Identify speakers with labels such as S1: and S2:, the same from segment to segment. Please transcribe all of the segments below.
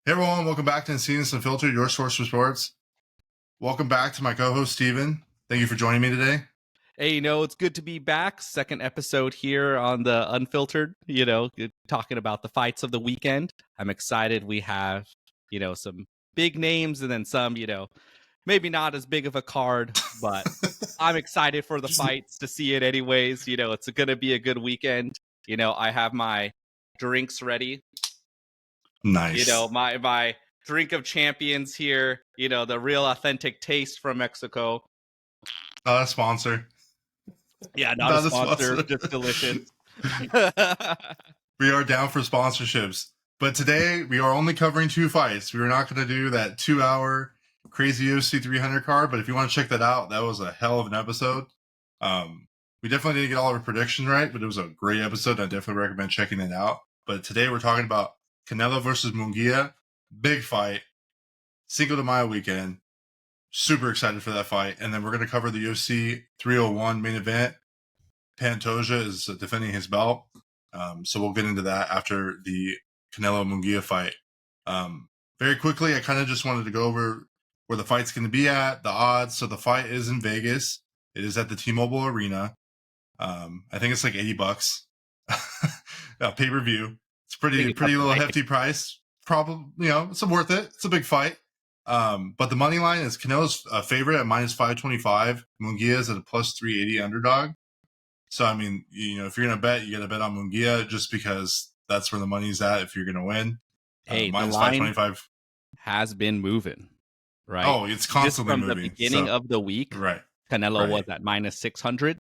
S1: Hey everyone, welcome back to Incidents Unfiltered, your source for sports. Welcome back to my co-host Steven. Thank you for joining me today.
S2: Hey, it's good to be back. Second episode here on the Unfiltered, talking about the fights of the weekend. I'm excited. We have, some big names and then some, maybe not as big of a card, but I'm excited for the fights to see it anyways. It's going to be a good weekend. I have my drinks ready.
S1: Nice.
S2: My drink of champions here, the real authentic taste from Mexico.
S1: Not a sponsor.
S2: Yeah, not a
S1: Not a
S2: sponsor,
S1: sponsor.
S2: just delicious.
S1: We are down for sponsorships. But today we are only covering two fights. We are not going to do that 2-hour crazy UFC 300 card, but if you want to check that out, that was a hell of an episode. We definitely didn't get all of our predictions right, but it was a great episode. I definitely recommend checking it out. But today we're talking about Canelo versus Munguia. Big fight. Cinco de Mayo weekend. Super excited for that fight. And then we're going to cover the UFC 301 main event. Pantoja is defending his belt. So we'll get into that after the Canelo Munguia fight. Very quickly, I kind of just wanted to go over where the fight's going to be at, the odds. So the fight is in Vegas. It is at the T-Mobile Arena. I think it's like $80. Pay-per-view. It's pretty little hefty price. Probably, it's worth it. It's a big fight. But the money line is Canelo's favorite at minus 525. Munguia is at a plus 380 underdog. So, I mean, if you're going to bet, you got to bet on Munguia just because that's where the money's at if you're going to win.
S2: Hey,
S1: minus
S2: the line
S1: 525
S2: has been moving, right?
S1: Oh, it's constantly
S2: just from
S1: moving.
S2: The beginning of the week,
S1: right.
S2: Canelo was at minus 600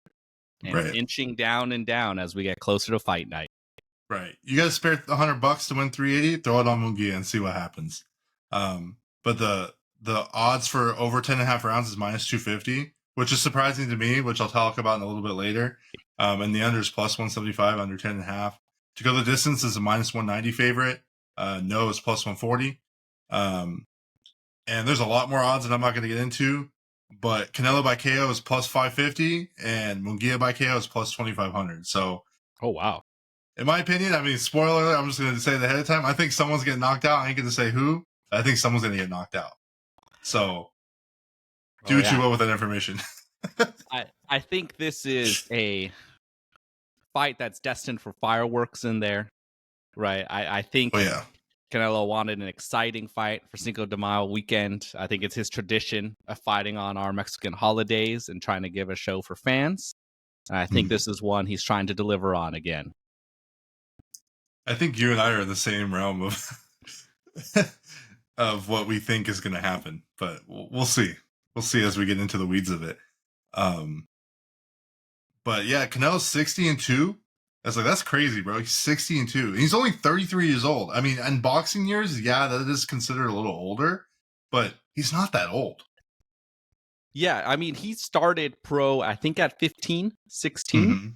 S2: and inching down and down as we get closer to fight night.
S1: Right. You got to spare $100 to win 380. Throw it on Munguia and see what happens. But the odds for over 10.5 rounds is minus 250, which is surprising to me, which I'll talk about in a little bit later. And the under is plus 175, under 10.5. To go the distance is a minus 190 favorite. No is plus 140. And there's a lot more odds that I'm not going to get into. But Canelo by KO is plus 550 and Munguia by KO is plus 2,500. So,
S2: oh, wow.
S1: In my opinion, I mean, spoiler alert, I'm just going to say it ahead of time. I think someone's getting knocked out. I ain't going to say who. I think someone's going to get knocked out. So, do what you will with that information.
S2: I think this is a fight that's destined for fireworks in there, right? I think Canelo wanted an exciting fight for Cinco de Mayo weekend. I think it's his tradition of fighting on our Mexican holidays and trying to give a show for fans. And I think this is one he's trying to deliver on again.
S1: I think you and I are in the same realm of what we think is going to happen, but we'll see. We'll see as we get into the weeds of it. But yeah, Canelo's 60-2. That's crazy, bro. He's 60-2. He's only 33 years old. I mean, in boxing years, yeah, that is considered a little older, but he's not that old.
S2: Yeah, I mean, he started pro, I think, at 15, 16.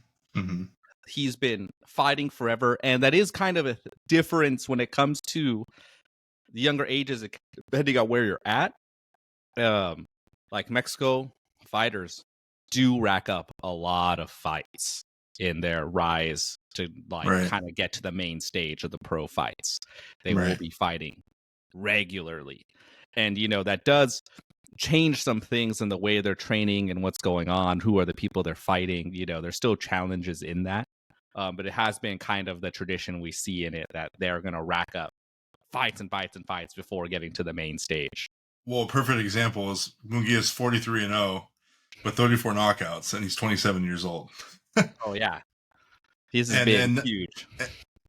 S2: He's been fighting forever, and that is kind of a difference when it comes to the younger ages, depending on where you're at. Like Mexico fighters do rack up a lot of fights in their rise to kind of get to the main stage of the pro fights. They will be fighting regularly, and that does change some things in the way they're training and what's going on, who are the people they're fighting. There's still challenges in that, but it has been kind of the tradition we see in it that they're going to rack up fights and fights and fights before getting to the main stage.
S1: Well, a perfect example is Munguia's 43-0 with 34 knockouts, and he's 27 years old.
S2: Oh yeah, he's been huge.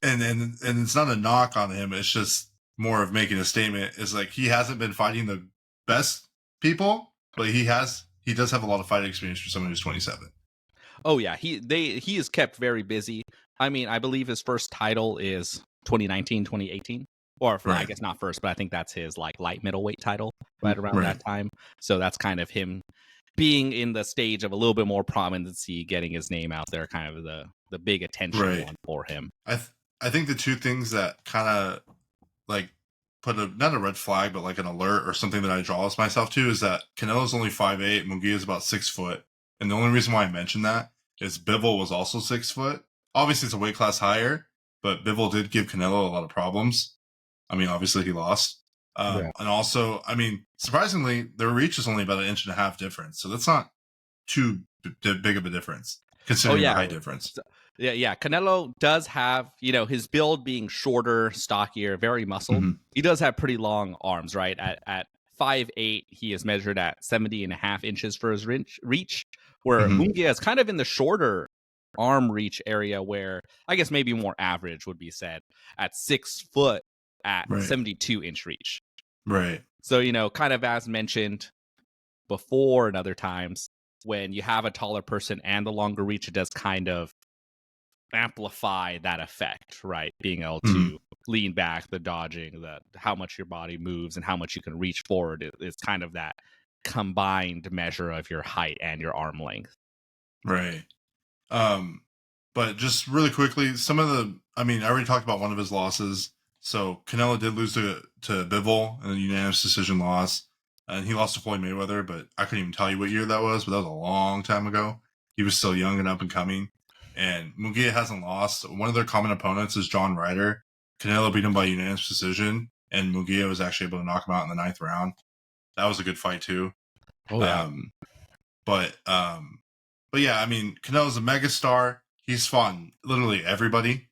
S1: And it's not a knock on him. It's just more of making a statement. It's like he hasn't been fighting the best people, but he does have a lot of fight experience for someone who's 27.
S2: Oh yeah, he is kept very busy. I mean, I believe his first title is 2019, 2018. Or I guess not first, but I think that's his light middleweight title right around that time. So that's kind of him being in the stage of a little bit more prominency, getting his name out there, kind of the big attention one for him.
S1: I think the two things that kind of put not a red flag, but like an alert or something that I draw myself to is that Canelo's only 5'8", Munguia is about 6 foot. And the only reason why I mentioned that is Bivol was also 6 foot. Obviously it's a weight class higher, but Bivol did give Canelo a lot of problems. I mean, obviously he lost. And also, I mean, surprisingly, their reach is only about 1.5 inches difference. So that's not too big of a difference considering the height difference.
S2: So, yeah. Canelo does have, his build being shorter, stockier, very muscled.
S1: Mm-hmm.
S2: He does have pretty long arms, right? At 5'8", he is measured at 70.5 inches for his reach, where Munguia is kind of in the shorter arm reach area, where I guess maybe more average would be said at 6 foot at 72-inch reach.
S1: Right.
S2: So, kind of as mentioned before and other times, when you have a taller person and the longer reach, it does kind of amplify that effect, right? Being able to lean back, the dodging, how much your body moves and how much you can reach forward is kind of that combined measure of your height and your arm length.
S1: Right. But just really quickly, I already talked about one of his losses. So Canelo did lose to Bivol in a unanimous decision loss. And he lost to Floyd Mayweather, but I couldn't even tell you what year that was, but that was a long time ago. He was still young and up and coming. And Munguia hasn't lost. One of their common opponents is John Ryder. Canelo beat him by unanimous decision, and Munguia was actually able to knock him out in the 9th round. That was a good fight too.
S2: Oh yeah.
S1: But yeah, I mean, Canelo's a megastar. He's fought literally everybody.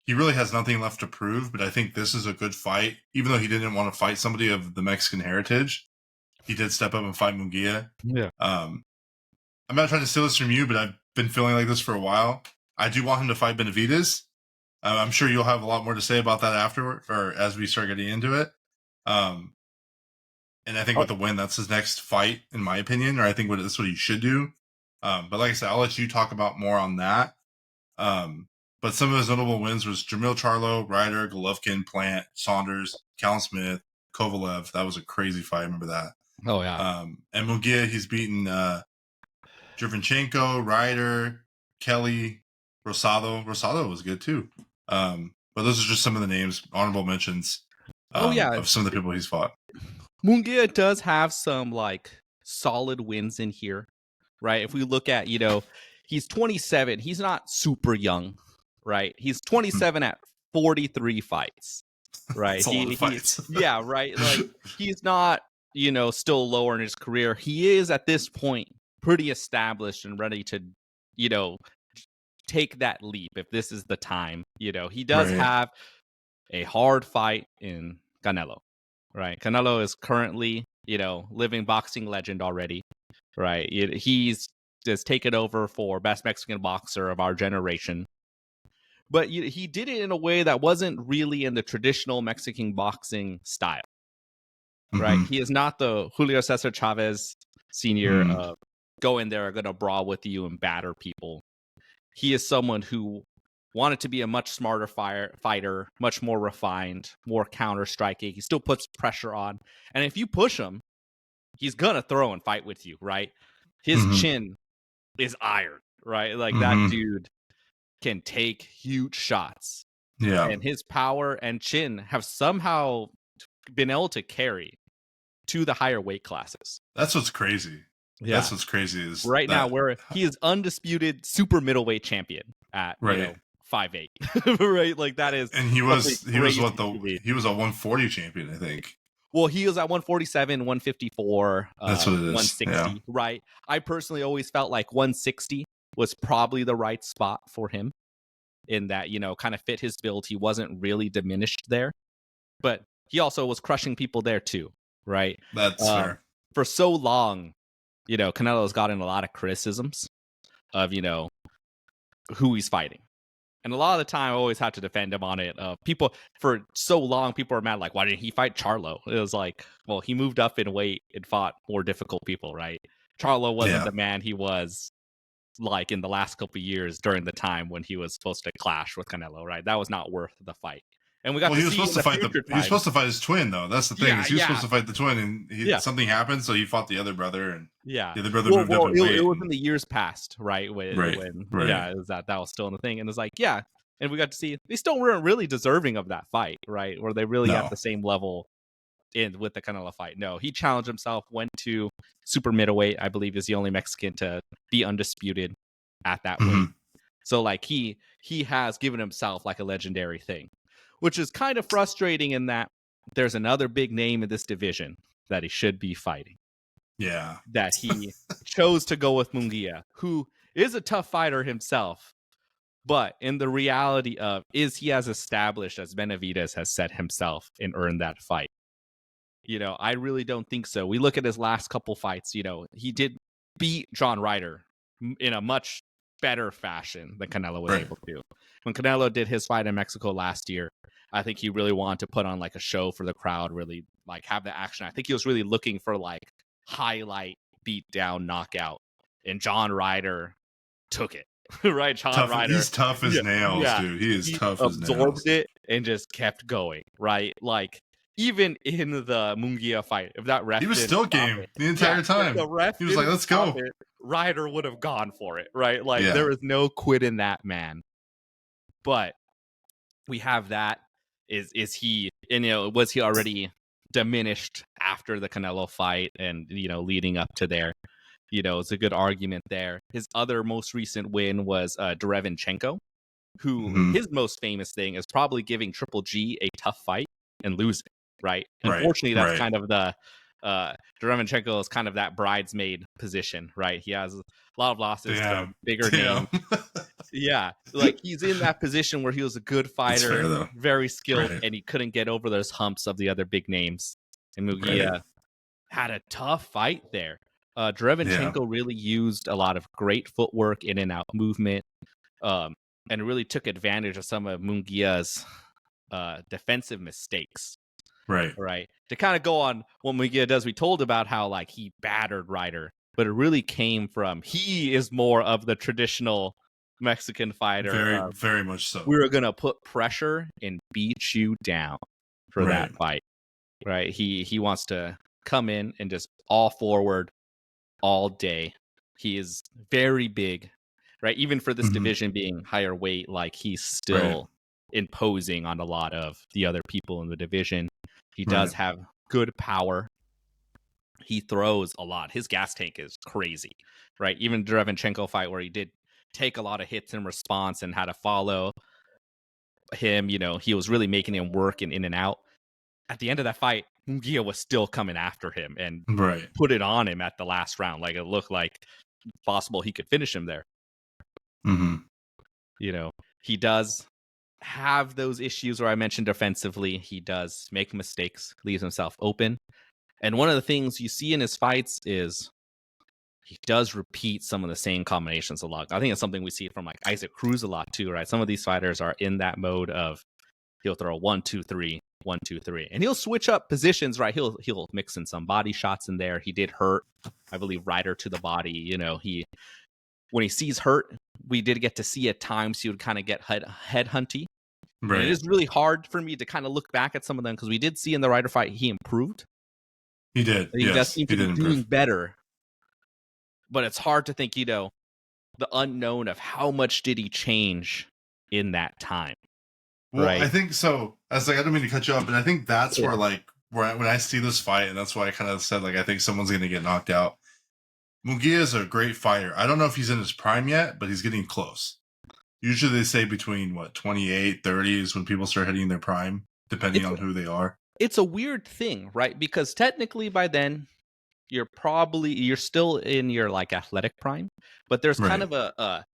S1: He really has nothing left to prove, but I think this is a good fight. Even though he didn't want to fight somebody of the Mexican heritage, he did step up and fight Munguia.
S2: Yeah.
S1: I'm not trying to steal this from you, but I've been feeling like this for a while. I do want him to fight Benavidez. I'm sure you'll have a lot more to say about that afterward, or as we start getting into it. And I think with the win, that's his next fight, in my opinion, or I think that's what he should do. But like I said, I'll let you talk about more on that. But some of his notable wins was Jamil Charlo, Ryder, Golovkin, Plant, Saunders, Callum Smith, Kovalev. That was a crazy fight. I remember that.
S2: Oh, yeah.
S1: And Munguia, he's beaten Drivinchenko, Ryder, Kelly, Rosado. Rosado was good too. But those are just some of the names, honorable mentions of some of the people he's fought.
S2: Munguia does have some solid wins in here, right? If we look at, he's 27. He's not super young, right? He's 27 at 43 fights, right?
S1: That's a lot of fights.
S2: Yeah, right. He's not, still lower in his career. He is at this point pretty established and ready to, take that leap if this is the time. He does have a hard fight in Canelo, right? Canelo is currently, living boxing legend already, right? He's just taken over for best Mexican boxer of our generation. But he did it in a way that wasn't really in the traditional Mexican boxing style, right? He is not the Julio Cesar Chavez Sr. Go in there, going to brawl with you and batter people. He is someone who wanted to be a much smarter fighter, much more refined, more counter-striking. He still puts pressure on. And if you push him, he's going to throw and fight with you, right? His chin is iron, right? That dude can take huge shots.
S1: Yeah.
S2: And his power and chin have somehow been able to carry to the higher weight classes.
S1: That's what's crazy.
S2: Yeah.
S1: That's what's crazy is
S2: right now where he is undisputed super middleweight champion at 5'8". Right? That is.
S1: And he was a 140 champion, I think.
S2: Well, he was at 147, 154,
S1: that's what it is.
S2: 160, right? I personally always felt like 160 was probably the right spot for him in that, kind of fit his build. He wasn't really diminished there, but he also was crushing people there too, right?
S1: That's fair.
S2: For so long, Canelo's gotten a lot of criticisms of, who he's fighting. And a lot of the time, I always have to defend him on it. People, for so long, people are mad, why didn't he fight Charlo? It was well, he moved up in weight and fought more difficult people, right? Charlo wasn't the man he was, in the last couple of years during the time when he was supposed to clash with Canelo, right? That was not worth the fight. And we got
S1: he was supposed to fight he was supposed to fight his twin, though. That's the thing. He was supposed to fight the twin, and something happened, so he fought the other brother, and the other brother moved up in weight.
S2: It was in the years past, right? When it was that was still in the thing, and it's and we got to see they still weren't really deserving of that fight, right? Were they really at the same level with the Canelo fight? No, he challenged himself, went to super middleweight. I believe is the only Mexican to be undisputed at that weight. So he has given himself a legendary thing. which is kind of frustrating in that there's another big name in this division that he should be fighting.
S1: Yeah.
S2: That he chose to go with Munguia, who is a tough fighter himself. But in the reality of, is he as established as Benavidez has set himself and earned that fight? I really don't think so. We look at his last couple fights, he did beat John Ryder in a much better fashion than Canelo was able to. When Canelo did his fight in Mexico last year, I think he really wanted to put on like a show for the crowd, really like have the action. I think he was really looking for like highlight, beat down, knockout. And John Ryder took it. Right, John Ryder.
S1: He's tough as nails, dude. He is tough as nails.
S2: Absorbed it and just kept going, right? Like, even in the Munguia fight, if that ref,
S1: he was still game the entire time.
S2: The ref,
S1: he was like, "Let's go."
S2: Ryder would have gone for it, right? Like, there was no quit in that man. But we have that. Is he? And was he already diminished after the Canelo fight and leading up to there? It's a good argument there. His other most recent win was Derevinchenko, who his most famous thing is probably giving Triple G a tough fight and losing. Right. Unfortunately, that's kind of the Derevinchenko is kind of that bridesmaid position. Right. He has a lot of losses to bigger names. Yeah. Like, he's in that position where he was a good fighter, very skilled, and he couldn't get over those humps of the other big names. And Munguia had a tough fight there. Derevinchenko really used a lot of great footwork, in and out movement, and really took advantage of some of Munguia's defensive mistakes. Right. To kind of go on what Munguia does, we told about how like he battered Ryder, but it really came from he is more of the traditional Mexican fighter.
S1: Very much so.
S2: We were gonna put pressure and beat you down for that fight. Right. He wants to come in and just all forward all day. He is very big, right? Even for this division being higher weight, like he's still imposing on a lot of the other people in the division. He does have good power. He throws a lot. His gas tank is crazy, right? Even Derevinchenko fight where he did take a lot of hits in response and had to follow him, he was really making him work in and out. At the end of that fight, Munguia was still coming after him and put it on him at the last round. Like, it looked like possible he could finish him there. He does have those issues where I mentioned defensively. He does make mistakes, leaves himself open. And one of the things you see in his fights is he does repeat some of the same combinations a lot. I think it's something we see from like Isaac Cruz a lot too, right? Some of these fighters are in that mode of he'll throw 1, 2, 3, 1, 2, 3, and he'll switch up positions, right? He'll mix in some body shots in there. He did hurt, I believe, Ryder to the body. When he sees hurt, we did get to see at times he would kind of get head hunty. Right. And it is really hard for me to kind of look back at some of them because we did see in the Ryder fight he improved.
S1: He did.
S2: He does seem to be doing better. But it's hard to think, the unknown of how much did he change in that time.
S1: Well, right. I think so. I don't mean to cut you off, but I think that's where when I see this fight, and that's why I kind of said I think someone's going to get knocked out. Munguia is a great fighter. I don't know if he's in his prime yet, but he's getting close. Usually they say between 28, 30 is when people start hitting their prime, depending on who they are.
S2: It's a weird thing, right? Because technically by then you're still in your like athletic prime, but there's kind of a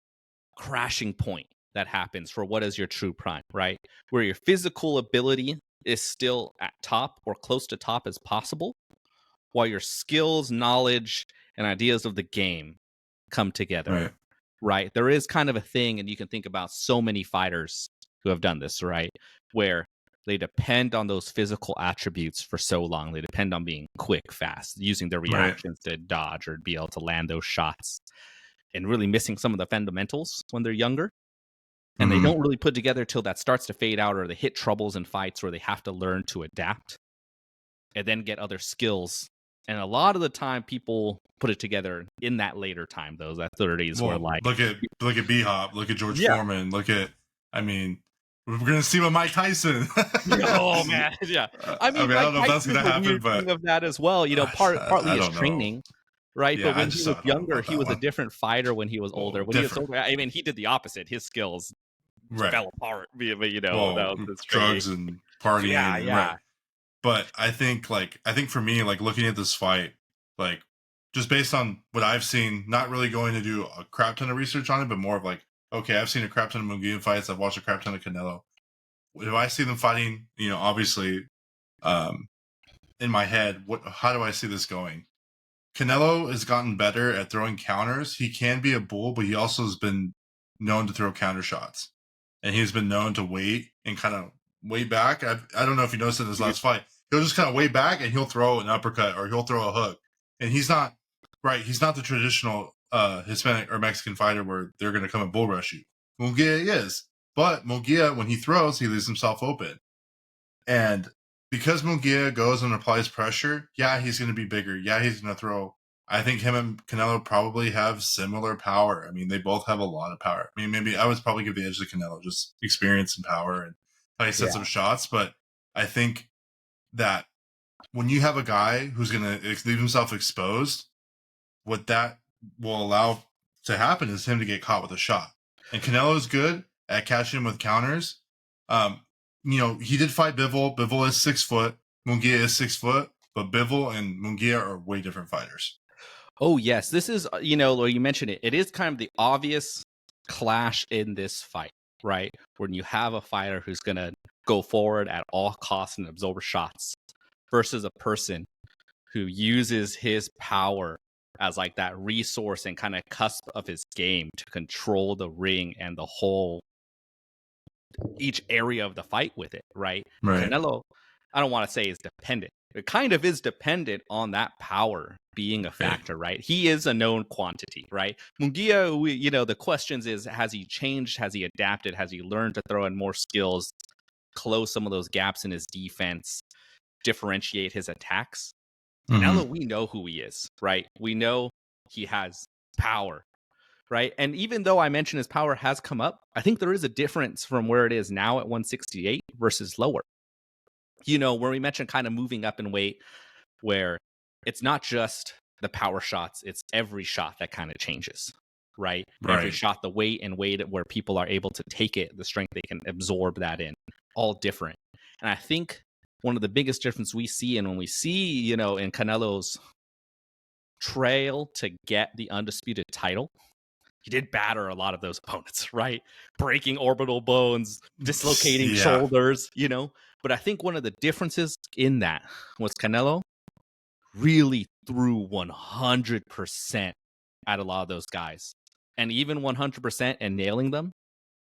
S2: crashing point that happens for what is your true prime, right? Where your physical ability is still at top or close to top as possible, while your skills, knowledge, and ideas of the game come together. Right? There is kind of a thing, and you can think about so many fighters who have done this, right? Where they depend on those physical attributes for so long. They depend on being quick, fast, using their reactions to dodge or be able to land those shots, and really missing some of the fundamentals when they're younger. And they don't really put together till that starts to fade out, or they hit troubles in fights where they have to learn to adapt and then get other skills. And a lot of the time people put it together in that later time, though, that 30s, where like
S1: look at B-Hop, look at George Foreman, we're gonna see what Mike Tyson.
S2: Oh man, yeah. I mean, I don't know if that's gonna happen, but of that as well. Partly his training, right? But when he was younger, he was a different fighter. When he was older, he was older, I mean, he did the opposite. His skills
S1: Right.
S2: fell apart. But, that
S1: Well,
S2: was his
S1: drugs
S2: training.
S1: and partying
S2: Yeah,
S1: and right.
S2: yeah.
S1: But I think for me, like looking at this fight, like just based on what I've seen, not really going to do a crap ton of research on it, but more of like, okay, I've seen a crap ton of Munguia fights. I've watched a crap ton of Canelo. If I see them fighting, obviously, in my head, how do I see this going? Canelo has gotten better at throwing counters. He can be a bull, but he also has been known to throw counter shots. And he's been known to wait and kind of wait back. I don't know if you noticed in his last fight. He'll just kind of wait back and he'll throw an uppercut or he'll throw a hook. And he's not the traditional Hispanic or Mexican fighter where they're going to come and bull rush you. Munguia is. But Munguia, when he throws, he leaves himself open. And because Munguia goes and applies pressure, yeah, he's going to be bigger. Yeah, he's going to throw. I think him and Canelo probably have similar power. I mean, they both have a lot of power. I mean, maybe I would probably give the edge to Canelo, just experience and power and how he sets up shots. But I think that when you have a guy who's going to leave himself exposed, what that will allow to happen is him to get caught with a shot. And Canelo is good at catching him with counters. He did fight Bivol. Bivol is 6 foot. Munguia is 6 foot. But Bivol and Munguia are way different fighters.
S2: Oh, yes. This is, you mentioned it. It is kind of the obvious clash in this fight, right? When you have a fighter who's going to go forward at all costs and absorb shots versus a person who uses his power as like that resource and kind of cusp of his game to control the ring and the whole each area of the fight with it, right? Canelo, I don't want to say is dependent. It kind of is dependent on that power being a factor, right? He is a known quantity, right? Munguia, the questions is, has he changed? Has he adapted? Has he learned to throw in more skills, close some of those gaps in his defense, differentiate his attacks? Canelo, we know who he is, right? We know he has power, right? And even though I mentioned his power has come up, I think there is a difference from where it is now at 168 versus lower. Where we mentioned kind of moving up in weight, where it's not just the power shots, it's every shot that kind of changes, right? Every shot, the weight and weight where people are able to take it, the strength they can absorb that in, all different. And I think one of the biggest differences we see, and when we see, in Canelo's trail to get the undisputed title, he did batter a lot of those opponents, right? Breaking orbital bones, dislocating shoulders, But I think one of the differences in that was Canelo really threw 100% at a lot of those guys. And even 100% and nailing them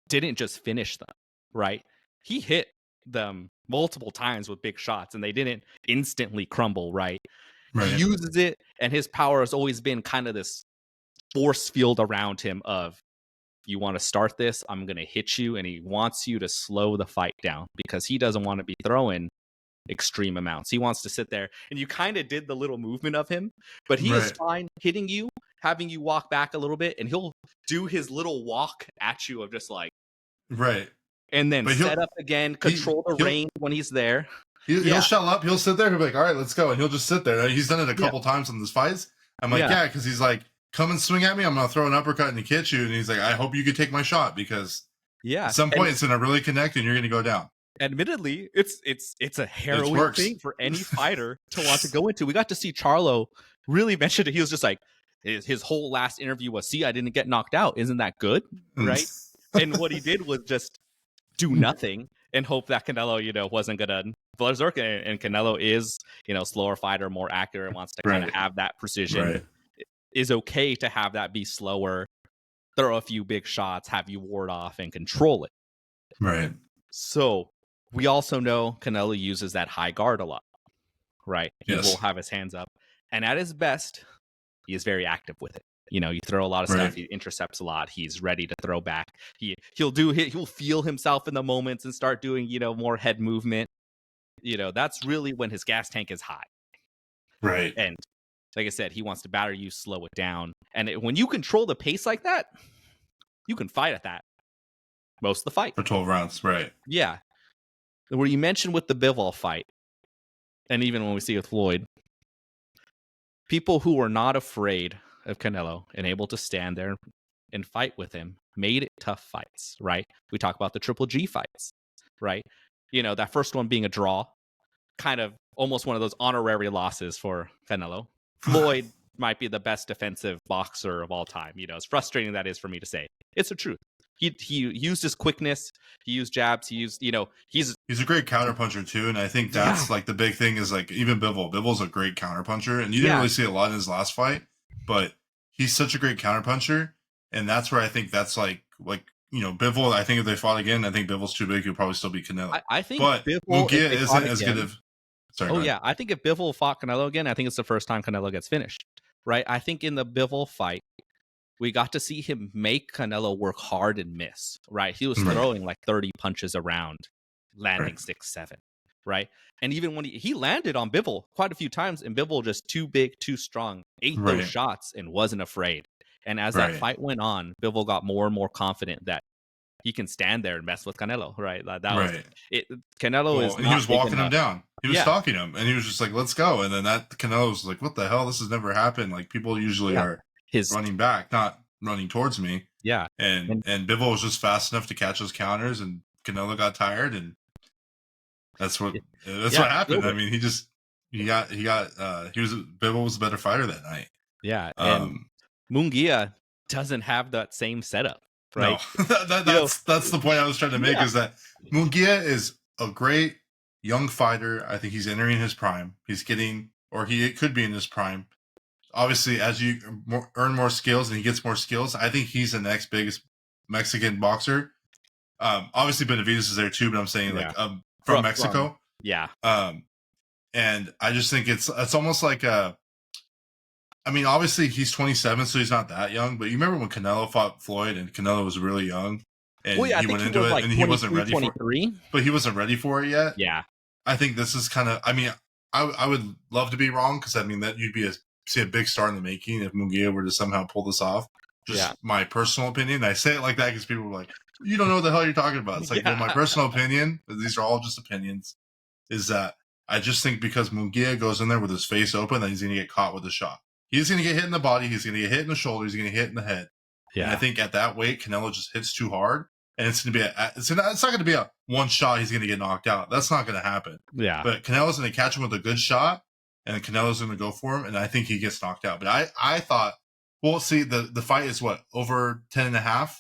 S2: didn't just finish them, right? He hit them multiple times with big shots and they didn't instantly crumble, right? He uses it, and his power has always been kind of this force field around him of, you want to start this, I'm going to hit you, and he wants you to slow the fight down because he doesn't want to be throwing extreme amounts. He wants to sit there, and you kind of did the little movement of him, but he is fine hitting you, having you walk back a little bit, and he'll do his little walk at you of just like, and then set up again, control the range when he's there.
S1: He'll shell up, he'll sit there, he'll be like, all right, let's go, and he'll just sit there. He's done it a couple times in this fights. I'm like, because he's like, come and swing at me, I'm going to throw an uppercut and catch you. And he's like, I hope you could take my shot because at some point it's going to really connect and you're going to go down.
S2: Admittedly, it's a harrowing thing for any fighter to want to go into. We got to see Charlo really mention it. He was just like, his whole last interview was, see, I didn't get knocked out. Isn't that good? Right? And what he did was just do nothing and hope that Canelo, wasn't going to berserk. And Canelo is, slower fighter, more accurate, wants to kind of have that precision. Is okay to have that be slower, throw a few big shots, have you ward off and control it.
S1: Right.
S2: So we also know Canelo uses that high guard a lot, right? He will have his hands up. And at his best, he is very active with it. You throw a lot of stuff, he intercepts a lot, he's ready to throw back. He'll feel himself in the moments and start doing, more head movement. That's really when his gas tank is high.
S1: Right.
S2: And like I said, he wants to batter you, slow it down. And when you control the pace like that, you can fight at that most of the fight.
S1: For 12 rounds, right.
S2: Yeah. Where you mentioned with the Bivol fight, and even when we see with Floyd, people who are not afraid of Canelo and able to stand there and fight with him made it tough fights, right? We talk about the Triple G fights, right? You know, that first one being a draw, kind of almost one of those honorary losses for Canelo. Floyd might be the best defensive boxer of all time. You know, as frustrating that is for me to say, it's the truth. He used his quickness. He used jabs. He used, you know, he's
S1: a great counterpuncher too, and I think that's like the big thing is like even Bivol's a great counterpuncher, and you didn't really see a lot in his last fight, but he's such a great counterpuncher, and that's where I think that's like you know, Bivol. I think if they fought again, I think Bivol's too big. He'll probably still be Canelo.
S2: I think,
S1: but
S2: Bivol,
S1: Munguia isn't as good of. Sorry,
S2: oh yeah, I think if Bivol fought Canelo again, I think it's the first time Canelo gets finished, right? I think in the Bivol fight, we got to see him make Canelo work hard and miss, right? He was throwing like 30 punches around, landing 6, 7, right? And even when he landed on Bivol quite a few times, and Bivol just too big, too strong, ate those shots and wasn't afraid. And as that fight went on, Bivol got more and more confident that he can stand there and mess with Canelo, right? That was it. Canelo is.
S1: And he was walking him down. He was stalking him, and he was just like, "Let's go." And then that Canelo was like, "What the hell? This has never happened." Like people usually are running back, not running towards me.
S2: Yeah.
S1: And Bivol was just fast enough to catch those counters, and Canelo got tired, and that's what happened. I mean, Bivol was a better fighter that night.
S2: Yeah. And Munguia doesn't have that same setup. Right.
S1: No, that's the point I was trying to make is that Munguia is a great young fighter. I think he's entering his prime. He could be in his prime. Obviously, as you earn more skills and he gets more skills, I think he's the next biggest Mexican boxer. Obviously, Benavidez is there too, but I'm saying from Mexico. And I just think it's almost like I mean, obviously he's 27, so he's not that young. But you remember when Canelo fought Floyd, and Canelo was really young, and he went into it, and he wasn't ready for it. But he wasn't ready for it yet.
S2: Yeah,
S1: I think this is kind of. I mean, I would love to be wrong because I mean that you'd see a big star in the making if Munguia were to somehow pull this off. Just my personal opinion. I say it like that because people were like, "You don't know what the hell you're talking about." It's like, well, my personal opinion. These are all just opinions. Is that I just think because Munguia goes in there with his face open, that he's going to get caught with a shot. He's going to get hit in the body. He's going to get hit in the shoulder. He's going to get hit in the head. Yeah. And I think at that weight, Canelo just hits too hard, and it's going to be it's not going to be a one shot. He's going to get knocked out. That's not going to happen. Yeah. But Canelo's going to catch him with a good shot, and Canelo's going to go for him, and I think he gets knocked out. But I thought, well, see, the fight is what, over 10.5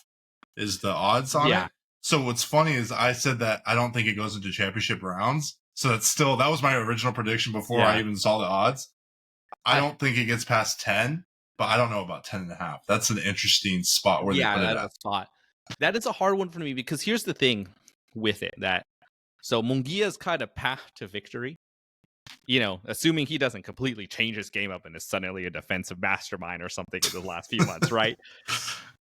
S1: is the odds on it. So what's funny is I said that I don't think it goes into championship rounds. So that was my original prediction before I even saw the odds. I don't think it gets past 10, but I don't know about 10.5. That's an interesting spot where they put it at.
S2: Spot. That is a hard one for me because here's the thing with it so Munguia's kind of path to victory, you know, assuming he doesn't completely change his game up and is suddenly a defensive mastermind or something in the last few months, right?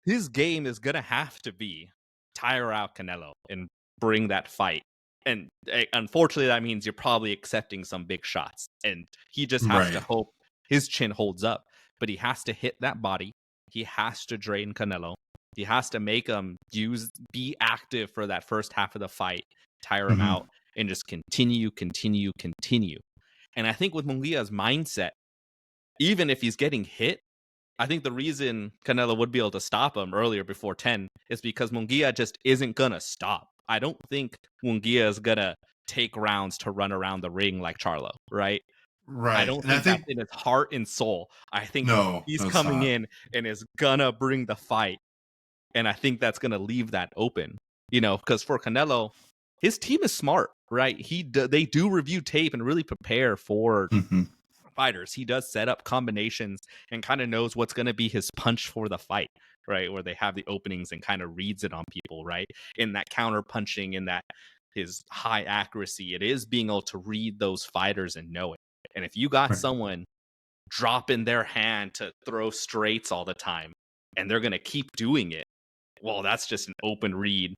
S2: His game is going to have to be tire out Canelo and bring that fight. And unfortunately, that means you're probably accepting some big shots. And he just has to hope his chin holds up. But he has to hit that body. He has to drain Canelo. He has to make him be active for that first half of the fight, tire him out, and just continue. And I think with Munguia's mindset, even if he's getting hit, I think the reason Canelo would be able to stop him earlier before 10 is because Munguia just isn't going to stop. I don't think Munguia is going to take rounds to run around the ring like Charlo, right?
S1: Right.
S2: I don't think that's in his heart and soul. I think he's coming in and is going to bring the fight. And I think that's going to leave that open, you know, because for Canelo, his team is smart, right? They do review tape and really prepare for fighters. He does set up combinations and kind of knows what's going to be his punch for the fight, right? Where they have the openings and kind of reads it on people, right? In that counter punching, in that his high accuracy, it is being able to read those fighters and know it. And if you got someone dropping their hand to throw straights all the time and they're going to keep doing it, well, that's just an open read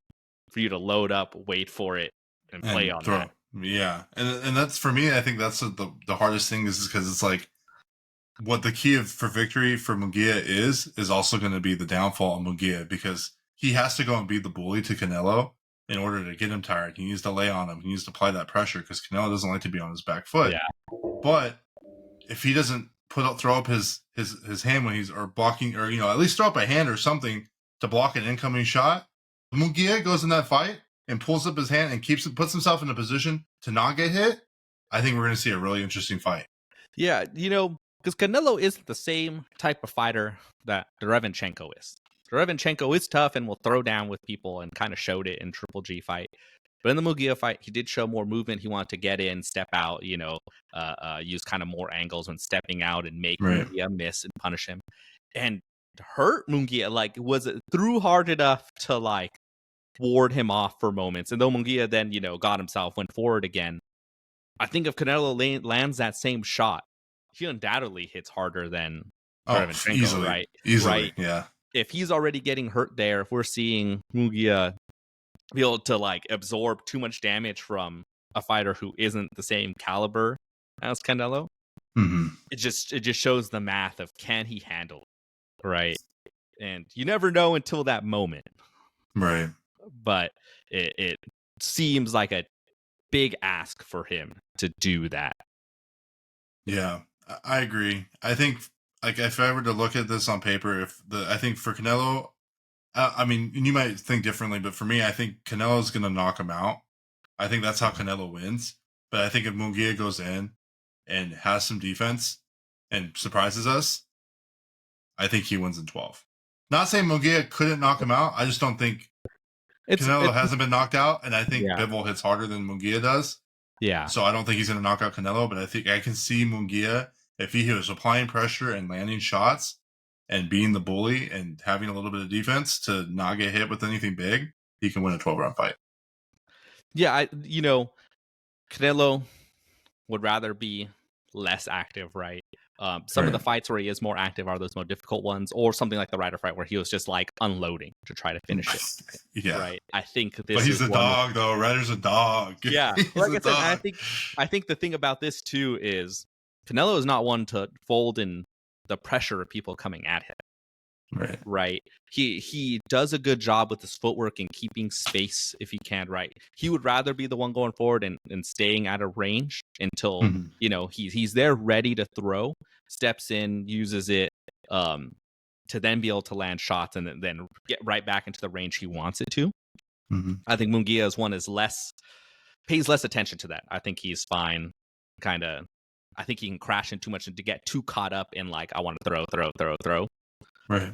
S2: for you to load up, wait for it, and play on that.
S1: Yeah. And that's, for me, I think that's the hardest thing is because it's like what the key for victory for Munguia is also going to be the downfall of Munguia, because he has to go and be the bully to Canelo in order to get him tired. He needs to lay on him. He needs to apply that pressure because Canelo doesn't like to be on his back foot. Yeah. But if he doesn't throw up his hand when he's or blocking, or, you know, at least throw up a hand or something to block an incoming shot. Munguia goes in that fight and pulls up his hand and puts himself in a position to not get hit. I think we're going to see a really interesting fight.
S2: Yeah, because Canelo isn't the same type of fighter that Derevinchenko is. Derevinchenko is tough and will throw down with people and kind of showed it in Triple G fight. But in the Munguia fight, he did show more movement. He wanted to get in, step out, use kind of more angles when stepping out and make Munguia miss and punish him. And hurt Munguia, threw hard enough to ward him off for moments. And though Munguia then, got himself, went forward again. I think if Canelo lands that same shot, he undoubtedly hits harder than Derevinchenko, right?
S1: Easily,
S2: right?
S1: Yeah.
S2: If he's already getting hurt there, if we're seeing Munguia be able to absorb too much damage from a fighter who isn't the same caliber as Canelo, it just shows the math of can he handle it, right? And you never know until that moment,
S1: right?
S2: But it seems like a big ask for him to do that.
S1: Yeah, I agree. I think if I were to look at this on paper, I think for Canelo, I mean, you might think differently, but for me, I think Canelo's going to knock him out. I think that's how Canelo wins. But I think if Munguia goes in and has some defense and surprises us, I think he wins in 12. Not saying Munguia couldn't knock him out. I just don't think Canelo hasn't been knocked out, and I think Bivol hits harder than Munguia does.
S2: Yeah.
S1: So I don't think he's going to knock out Canelo, but I think I can see Munguia, if he was applying pressure and landing shots and being the bully and having a little bit of defense to not get hit with anything big, he can win a 12-round fight.
S2: Yeah, Canelo would rather be less active, right? Some of the fights where he is more active are those more difficult ones, or something like the Ryder fight where he was just unloading to try to finish it.
S1: Yeah,
S2: right. I think this.
S1: But he's a dog, though. Ryder's a dog.
S2: Yeah, like I said, I think the thing about this too is Canelo is not one to fold in the pressure of people coming at him. Right. He does a good job with his footwork and keeping space if he can. Right. He would rather be the one going forward and staying out of range until he's there ready to throw, steps in, uses it to then be able to land shots and then get right back into the range he wants it to. I think Munguia's one pays less attention to that. I think he's fine. I think he can crash in too much and to get too caught up in I want to throw.
S1: Right.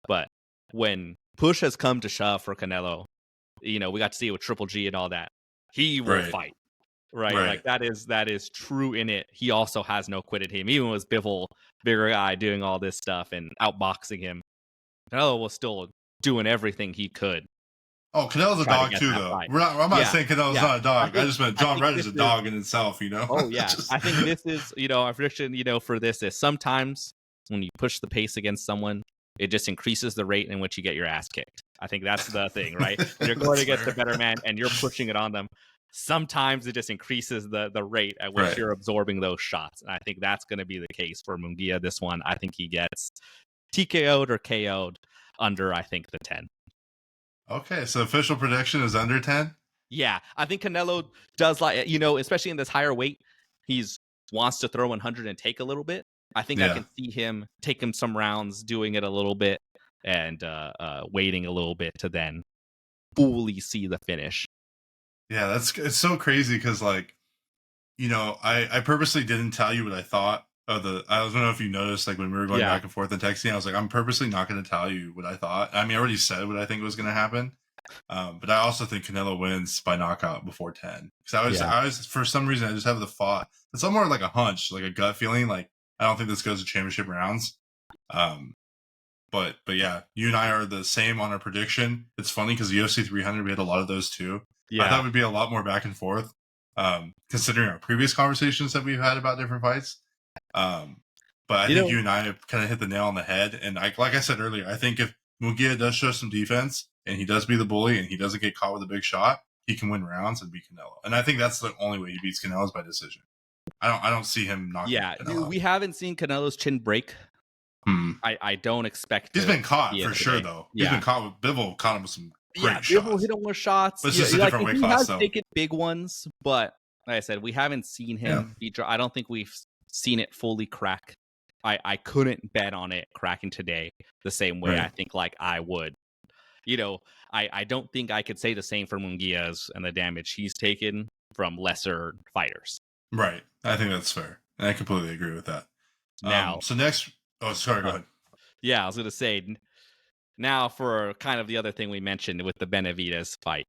S2: But when push has come to shove for Canelo, we got to see it with Triple G and all that. He will fight. Right. That is true in it. He also has no quit at him. Even with Bivol, bigger guy, doing all this stuff and outboxing him, Canelo was still doing everything he could.
S1: Oh, Canelo's a dog too, though. I'm not saying Canelo's not a dog. I just meant John Ryder's a dog in itself,
S2: Oh, yeah. I think this is, our prediction, for this is sometimes when you push the pace against someone, it just increases the rate in which you get your ass kicked. I think that's the thing, right? When you're going against a better man and you're pushing it on them, sometimes it just increases the rate at which you're absorbing those shots. And I think that's going to be the case for Munguia this one. I think he gets TKO'd or KO'd under, I think, the 10.
S1: Okay, so official prediction is under 10?
S2: Yeah, I think Canelo does especially in this higher weight, he's wants to throw 100 and take a little bit. I think I can see him taking some rounds, doing it a little bit, and waiting a little bit to then fully see the finish.
S1: Yeah, it's so crazy because I purposely didn't tell you what I thought of I don't know if you noticed when we were going back and forth and texting, I was I'm purposely not going to tell you what I thought. I mean, I already said what I think was going to happen. But I also think Canelo wins by knockout before 10. Because I was for some reason I just have the thought. It's somewhere like a hunch, like a gut feeling. I don't think this goes to championship rounds. But yeah, you and I are the same on our prediction. It's funny because the UFC 300 we had a lot of those too. I thought it would be a lot more back and forth, considering our previous conversations that we've had about different fights. But I think you and I have kind of hit the nail on the head. And like I said earlier, I think if Munguia does show some defense and he does be the bully and he doesn't get caught with a big shot, he can win rounds and beat Canelo. And I think that's the only way he beats Canelo is by decision. I don't see him knocking Canelo.
S2: We haven't seen Canelo's chin break. I don't expect.
S1: He's been caught for sure, though. He's been caught with Bivol. Caught him with some great shots.
S2: Bivol hit him with shots.
S1: But it's just a different weight class, though.
S2: He has taken big ones, but like I said, we haven't seen him beat. I don't think we've seen it fully crack. I couldn't bet on it cracking today the same way I think I would I don't think I could say the same for Munguia's and the damage he's taken from lesser fighters.
S1: Right. I think that's fair. And I completely agree with that.
S2: Now,
S1: So next, sorry, go ahead.
S2: Yeah, I was going to say, now for kind of the other thing we mentioned with the Benavidez fight.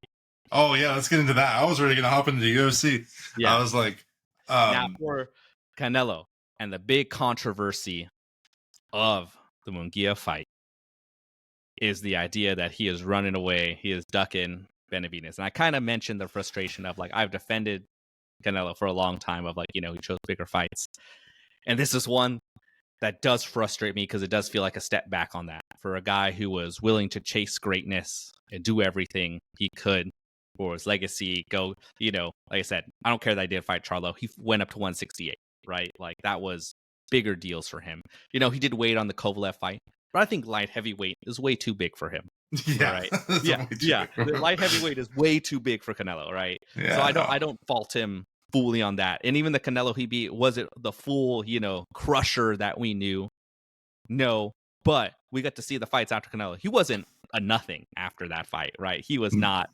S1: Oh, yeah, let's get into that. I was already going to hop into the UFC. Yeah. I was like...
S2: now for Canelo and the big controversy of the Munguia fight is the idea that he is running away, he is ducking Benavidez. And I kind of mentioned the frustration of, like, I've defended Canelo for a long time of, like, he chose bigger fights. And this is one that does frustrate me because it does feel like a step back on that for a guy who was willing to chase greatness and do everything he could for his legacy. Go, like I said, I don't care that I did fight Charlo. He went up to 168, right? Like, that was bigger deals for him. He did weight on the Kovalev fight, but I think light heavyweight is way too big for him.
S1: Yeah,
S2: right? Yeah. The light heavyweight is way too big for Canelo, right? Yeah, so I don't fault him fully on that. And even the Canelo he beat, was it the full, crusher that we knew? No, but we got to see the fights after Canelo. He wasn't a nothing after that fight, right? He was not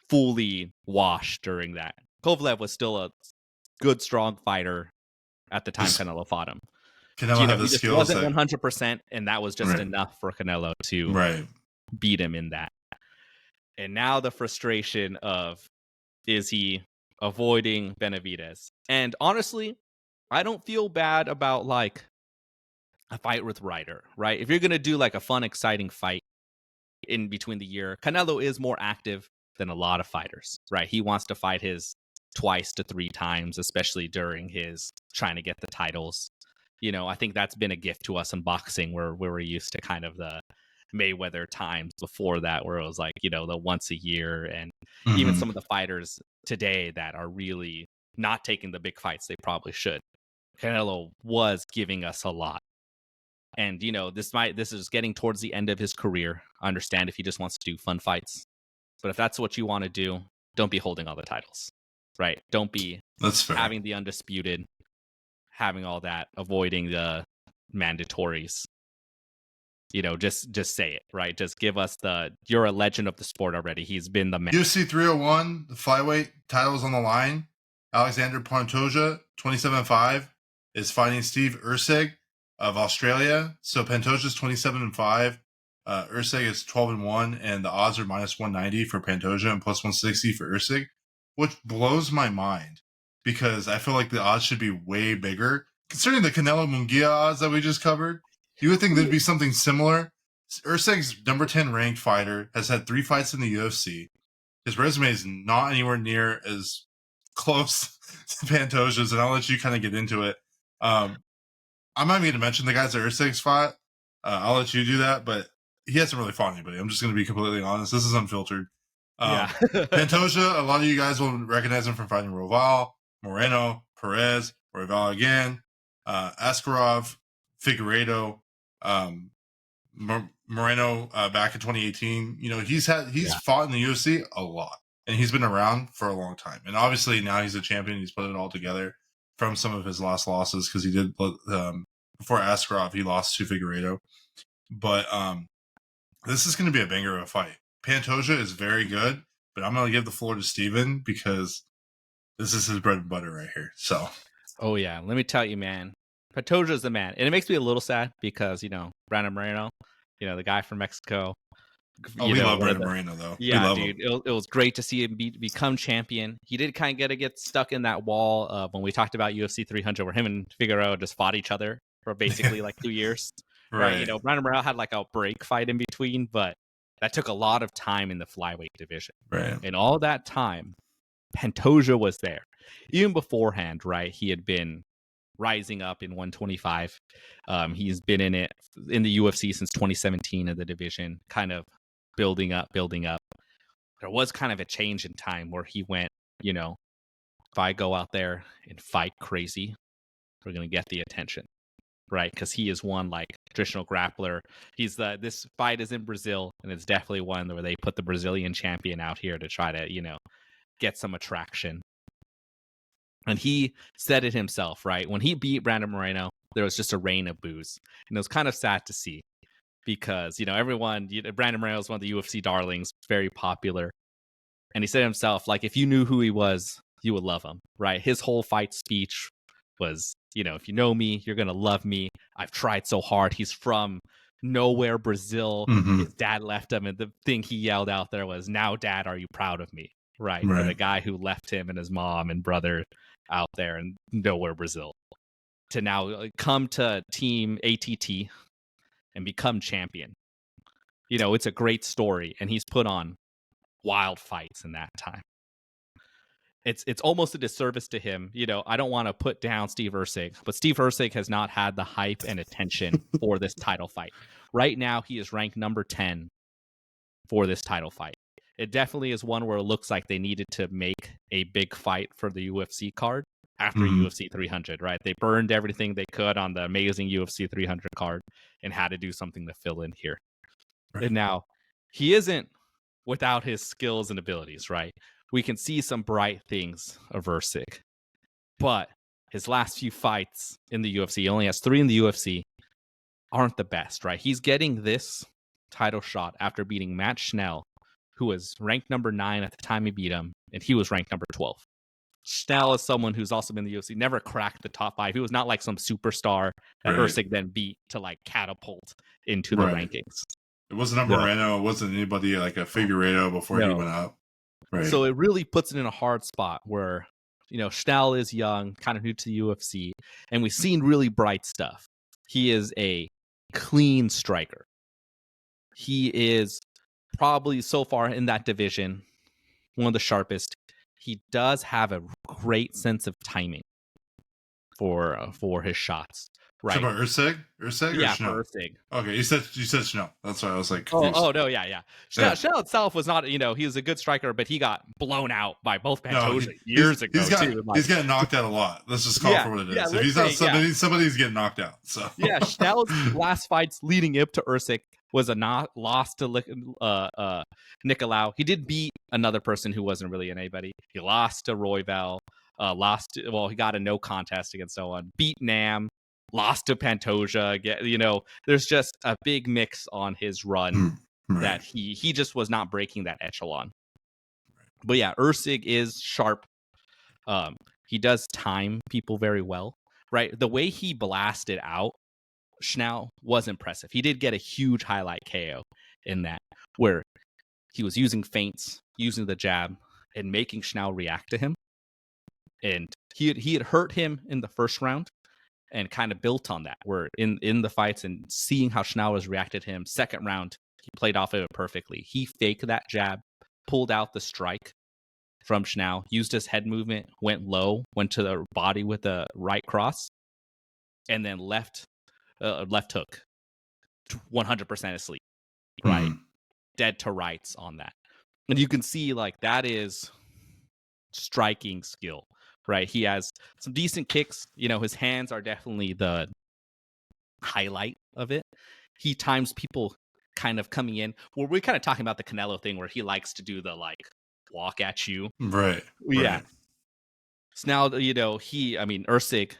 S2: fully washed during that. Kovalev was still a good, strong fighter at the time Canelo fought him.
S1: Canelo had the skills.
S2: He wasn't 100%, and that was just enough for Canelo to beat him in that. And now the frustration of, is he avoiding Benavidez? And honestly, I don't feel bad about, like, a fight with Ryder, right? If you're going to do, like, a fun, exciting fight in between the year, Canelo is more active than a lot of fighters, right? He wants to fight his twice to 3 times, especially during his trying to get the titles. I think that's been a gift to us in boxing, where we're used to kind of the Mayweather times before that, where it was like, the once a year, and even some of the fighters today that are really not taking the big fights they probably should. Canelo was giving us a lot. And, this is getting towards the end of his career. I understand if he just wants to do fun fights. But if that's what you want to do, don't be holding all the titles, right? Don't be having the undisputed, having all that, avoiding the mandatories. Just say it, right? Just give us you're a legend of the sport already. He's been the man.
S1: UFC 301, the flyweight titles on the line. Alexander Pantoja, 27-5, is fighting Steve Erceg of Australia. So Pantoja's 27-5. Erceg is 12-1, and the odds are -190 for Pantoja and +160 for Erceg, which blows my mind because I feel like the odds should be way bigger. Considering the Canelo Munguia odds that we just covered, you would think there'd be something similar. Erceg's number 10 ranked fighter, has had 3 fights in the UFC. His resume is not anywhere near as close to Pantoja's, and I'll let you kind of get into it. I'm not even going to mention the guys that Erceg's fought. I'll let you do that, but he hasn't really fought anybody. I'm just going to be completely honest. This is unfiltered. Pantoja, a lot of you guys will recognize him from fighting Roval, Moreno, Perez, Roval again, Askarov, Figueiredo, Moreno back in 2018. He's fought in the UFC a lot, and he's been around for a long time. And obviously now he's a champion. He's put it all together from some of his last losses, because he did before Askarov, he lost to Figueiredo. But this is going to be a banger of a fight. Pantoja is very good, but I'm going to give the floor to Steven because this is his bread and butter right here. So,
S2: oh yeah, let me tell you, man, Pantoja is the man, and it makes me a little sad because Brandon Moreno, the guy from Mexico.
S1: We love Brandon Moreno, though.
S2: Yeah, dude, it was great to see him become champion. He did kind of get stuck in that wall of when we talked about UFC 300, where him and Figueiredo just fought each other for basically like 2 years. Right. Brandon Moreno had like a break fight in between, but that took a lot of time in the flyweight division.
S1: Right.
S2: And all that time, Pantoja was there. Even beforehand, right? He had been rising up in 125. He's been in the UFC since 2017 in the division, kind of building up. There was kind of a change in time where he went, if I go out there and fight crazy, we're going to get the attention. Right, because he is one like traditional grappler. This fight is in Brazil, and it's definitely one where they put the Brazilian champion out here to try to get some attraction. And he said it himself, right? When he beat Brandon Moreno, there was just a rain of boos, and it was kind of sad to see because, everyone, Brandon Moreno is one of the UFC darlings, very popular. And he said himself, like, if you knew who he was, you would love him, right? His whole fight speech was, if you know me, you're going to love me. I've tried so hard. He's from nowhere, Brazil.
S1: Mm-hmm.
S2: His dad left him. And the thing he yelled out there was, now, Dad, are you proud of me? Right.
S1: Right.
S2: For the guy who left him and his mom and brother out there in nowhere, Brazil, to now come to Team ATT and become champion. It's a great story. And he's put on wild fights in that time. It's almost a disservice to him. I don't want to put down Steve Erceg, but Steve Erceg has not had the hype and attention for this title fight. Right now, he is ranked number 10 for this title fight. It definitely is one where it looks like they needed to make a big fight for the UFC card after UFC 300, right? They burned everything they could on the amazing UFC 300 card and had to do something to fill in here. Right. And now, he isn't without his skills and abilities, right? We can see some bright things of Erceg, but his last few fights in the UFC, he only has 3 in the UFC, aren't the best, right? He's getting this title shot after beating Matt Schnell, who was ranked number 9 at the time he beat him, and he was ranked number 12. Schnell is someone who's also been in the UFC, never cracked the top 5. He was not like some superstar that Erceg then beat to like catapult into the rankings.
S1: It wasn't a Moreno. It wasn't anybody like a Figueiredo before he went up. Right.
S2: So it really puts it in a hard spot where, Schnell is young, kind of new to the UFC, and we've seen really bright stuff. He is a clean striker. He is probably so far in that division one of the sharpest. He does have a great sense of timing for his shots. Right.
S1: About Erceg?
S2: Yeah,
S1: or Schnell?
S2: Erceg.
S1: Okay, you said Schnell. That's why I was like
S2: confused. Oh no, yeah. Schnell itself was not, he was a good striker, but he got blown out by both Pantoja years ago too.
S1: He's getting knocked out a lot. Let's just call it for what it is. If he's not somebody's getting knocked out. So
S2: yeah, Schnell's last fights leading up to Erceg was a loss to Nicolau. He did beat another person who wasn't really anybody. He lost to Royval. He got a no contest against someone. Beat Nam. Lost to Pantoja. There's just a big mix on his run that he just was not breaking that echelon. But yeah, Erceg is sharp. He does time people very well, right? The way he blasted out Schnell was impressive. He did get a huge highlight KO in that, where he was using feints, using the jab, and making Schnell react to him. And he had hurt him in the first round, and kind of built on that. Where in the fights and seeing how Schnell has reacted to him, second round, he played off of it perfectly. He faked that jab, pulled out the strike from Schnell, used his head movement, went low, went to the body with a right cross, and then left hook, 100% asleep, right? Dead to rights on that. And you can see like that is striking skill. Right, he has some decent kicks. His hands are definitely the highlight of it. He times people kind of coming in. Well, we're kind of talking about the Canelo thing where he likes to do the like walk at you.
S1: Right.
S2: Yeah. So now, Erceg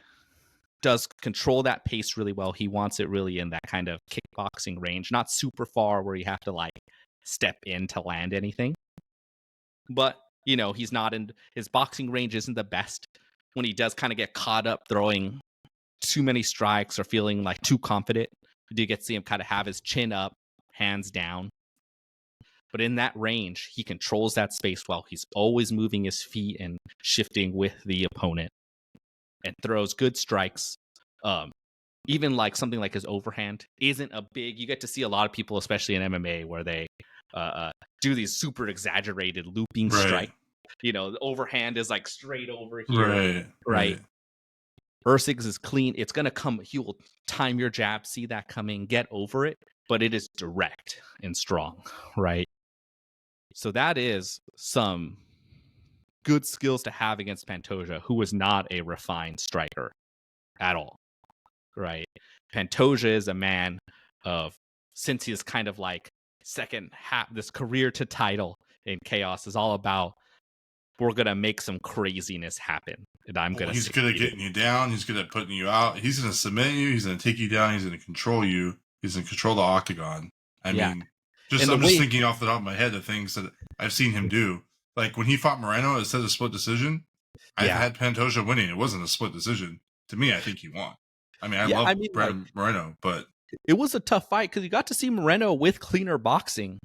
S2: does control that pace really well. He wants it really in that kind of kickboxing range, not super far where you have to like step in to land anything. But he's not in his boxing range isn't the best when he does kind of get caught up throwing too many strikes or feeling like too confident. You do get to see him kind of have his chin up, hands down. But in that range, he controls that space well. He's always moving his feet and shifting with the opponent and throws good strikes. Even like something like his overhand isn't a big, you get to see a lot of people, especially in MMA, where they do these super exaggerated looping strike. The overhand is like straight over here. Right. Erceg's is clean. It's going to come. He will time your jab, see that coming, get over it, but it is direct and strong. Right. So that is some good skills to have against Pantoja, who was not a refined striker at all. Right. Pantoja is a man of, since he is kind of like second half, this career to title in Chaos is all about, we're going to make some craziness happen. And
S1: he's good at getting you down. He's good at putting you out. He's going to submit you. He's going to take you down. He's going to control you. He's in control of the octagon. I
S2: Yeah.
S1: mean,
S2: And
S1: I'm just thinking off the top of my head of things that I've seen him do. Like when he fought Moreno, it said a split decision. I've had Pantoja winning. It wasn't a split decision. To me, I think he won. I mean, I love Brandon Moreno, but
S2: it was a tough fight because you got to see Moreno with cleaner boxing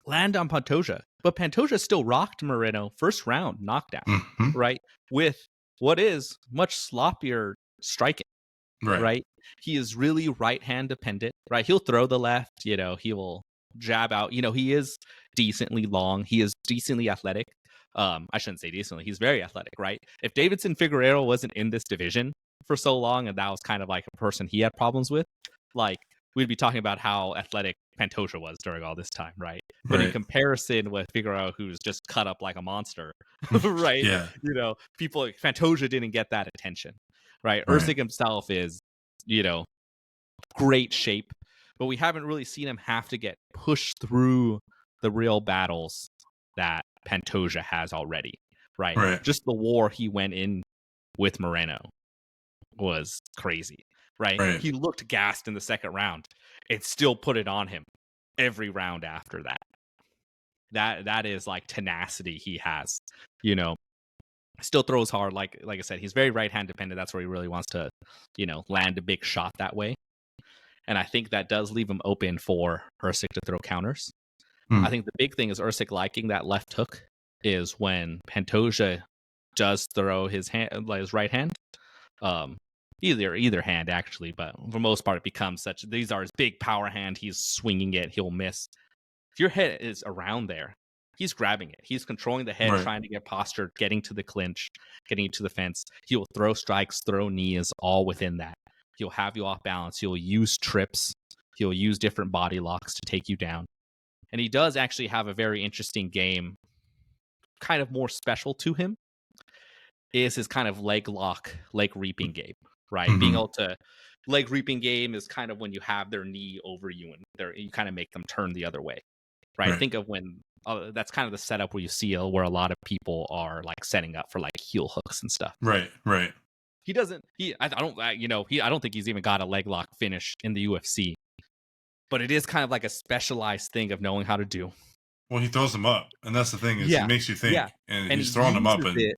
S2: land on Pantoja. But Pantoja still rocked Moreno first round knockdown, right? With what is much sloppier striking, right? He is really right hand dependent, right? He'll throw the left, he will jab out. He is decently long. He is decently athletic. I shouldn't say decently. He's very athletic, right? If Davidson Figueiredo wasn't in this division for so long and that was kind of like a person he had problems with, like we'd be talking about how athletic Pantoja was during all this time, right? But in comparison with Figueiredo, who's just cut up like a monster, right?
S1: Yeah.
S2: People, Pantoja didn't get that attention, right? Erceg himself is, great shape, but we haven't really seen him have to get pushed through the real battles that Pantoja has already, right? Just the war he went in with Moreno was crazy, right? He looked gassed in the second round. It still put it on him every round after that. That is like tenacity he has, still throws hard. Like I said, he's very right hand dependent. That's where he really wants to, land a big shot that way. And I think that does leave him open for Erceg to throw counters. I think the big thing is Erceg liking that left hook is when Pantoja does throw his right hand. Either hand actually, but for the most part it becomes these are his big power hand. He's swinging it, he'll miss. If your head is around there, he's grabbing it. He's controlling the head, trying to get postured, getting to the clinch, getting to the fence. He will throw strikes, throw knees, all within that. He'll have you off balance. He'll use trips. He'll use different body locks to take you down. And he does actually have a very interesting game, kind of more special to him, is his kind of leg reaping game, right? Being able to, leg reaping game is kind of when you have their knee over you and you kind of make them turn the other way, right? Think of when, that's kind of the setup where you see where a lot of people are like setting up for like heel hooks and stuff.
S1: Right.
S2: He doesn't, I don't think he's even got a leg lock finish in the UFC. But it is kind of like a specialized thing of knowing how to do.
S1: Well, he throws them up, and that's the thing is he makes you think, and he's throwing them up. And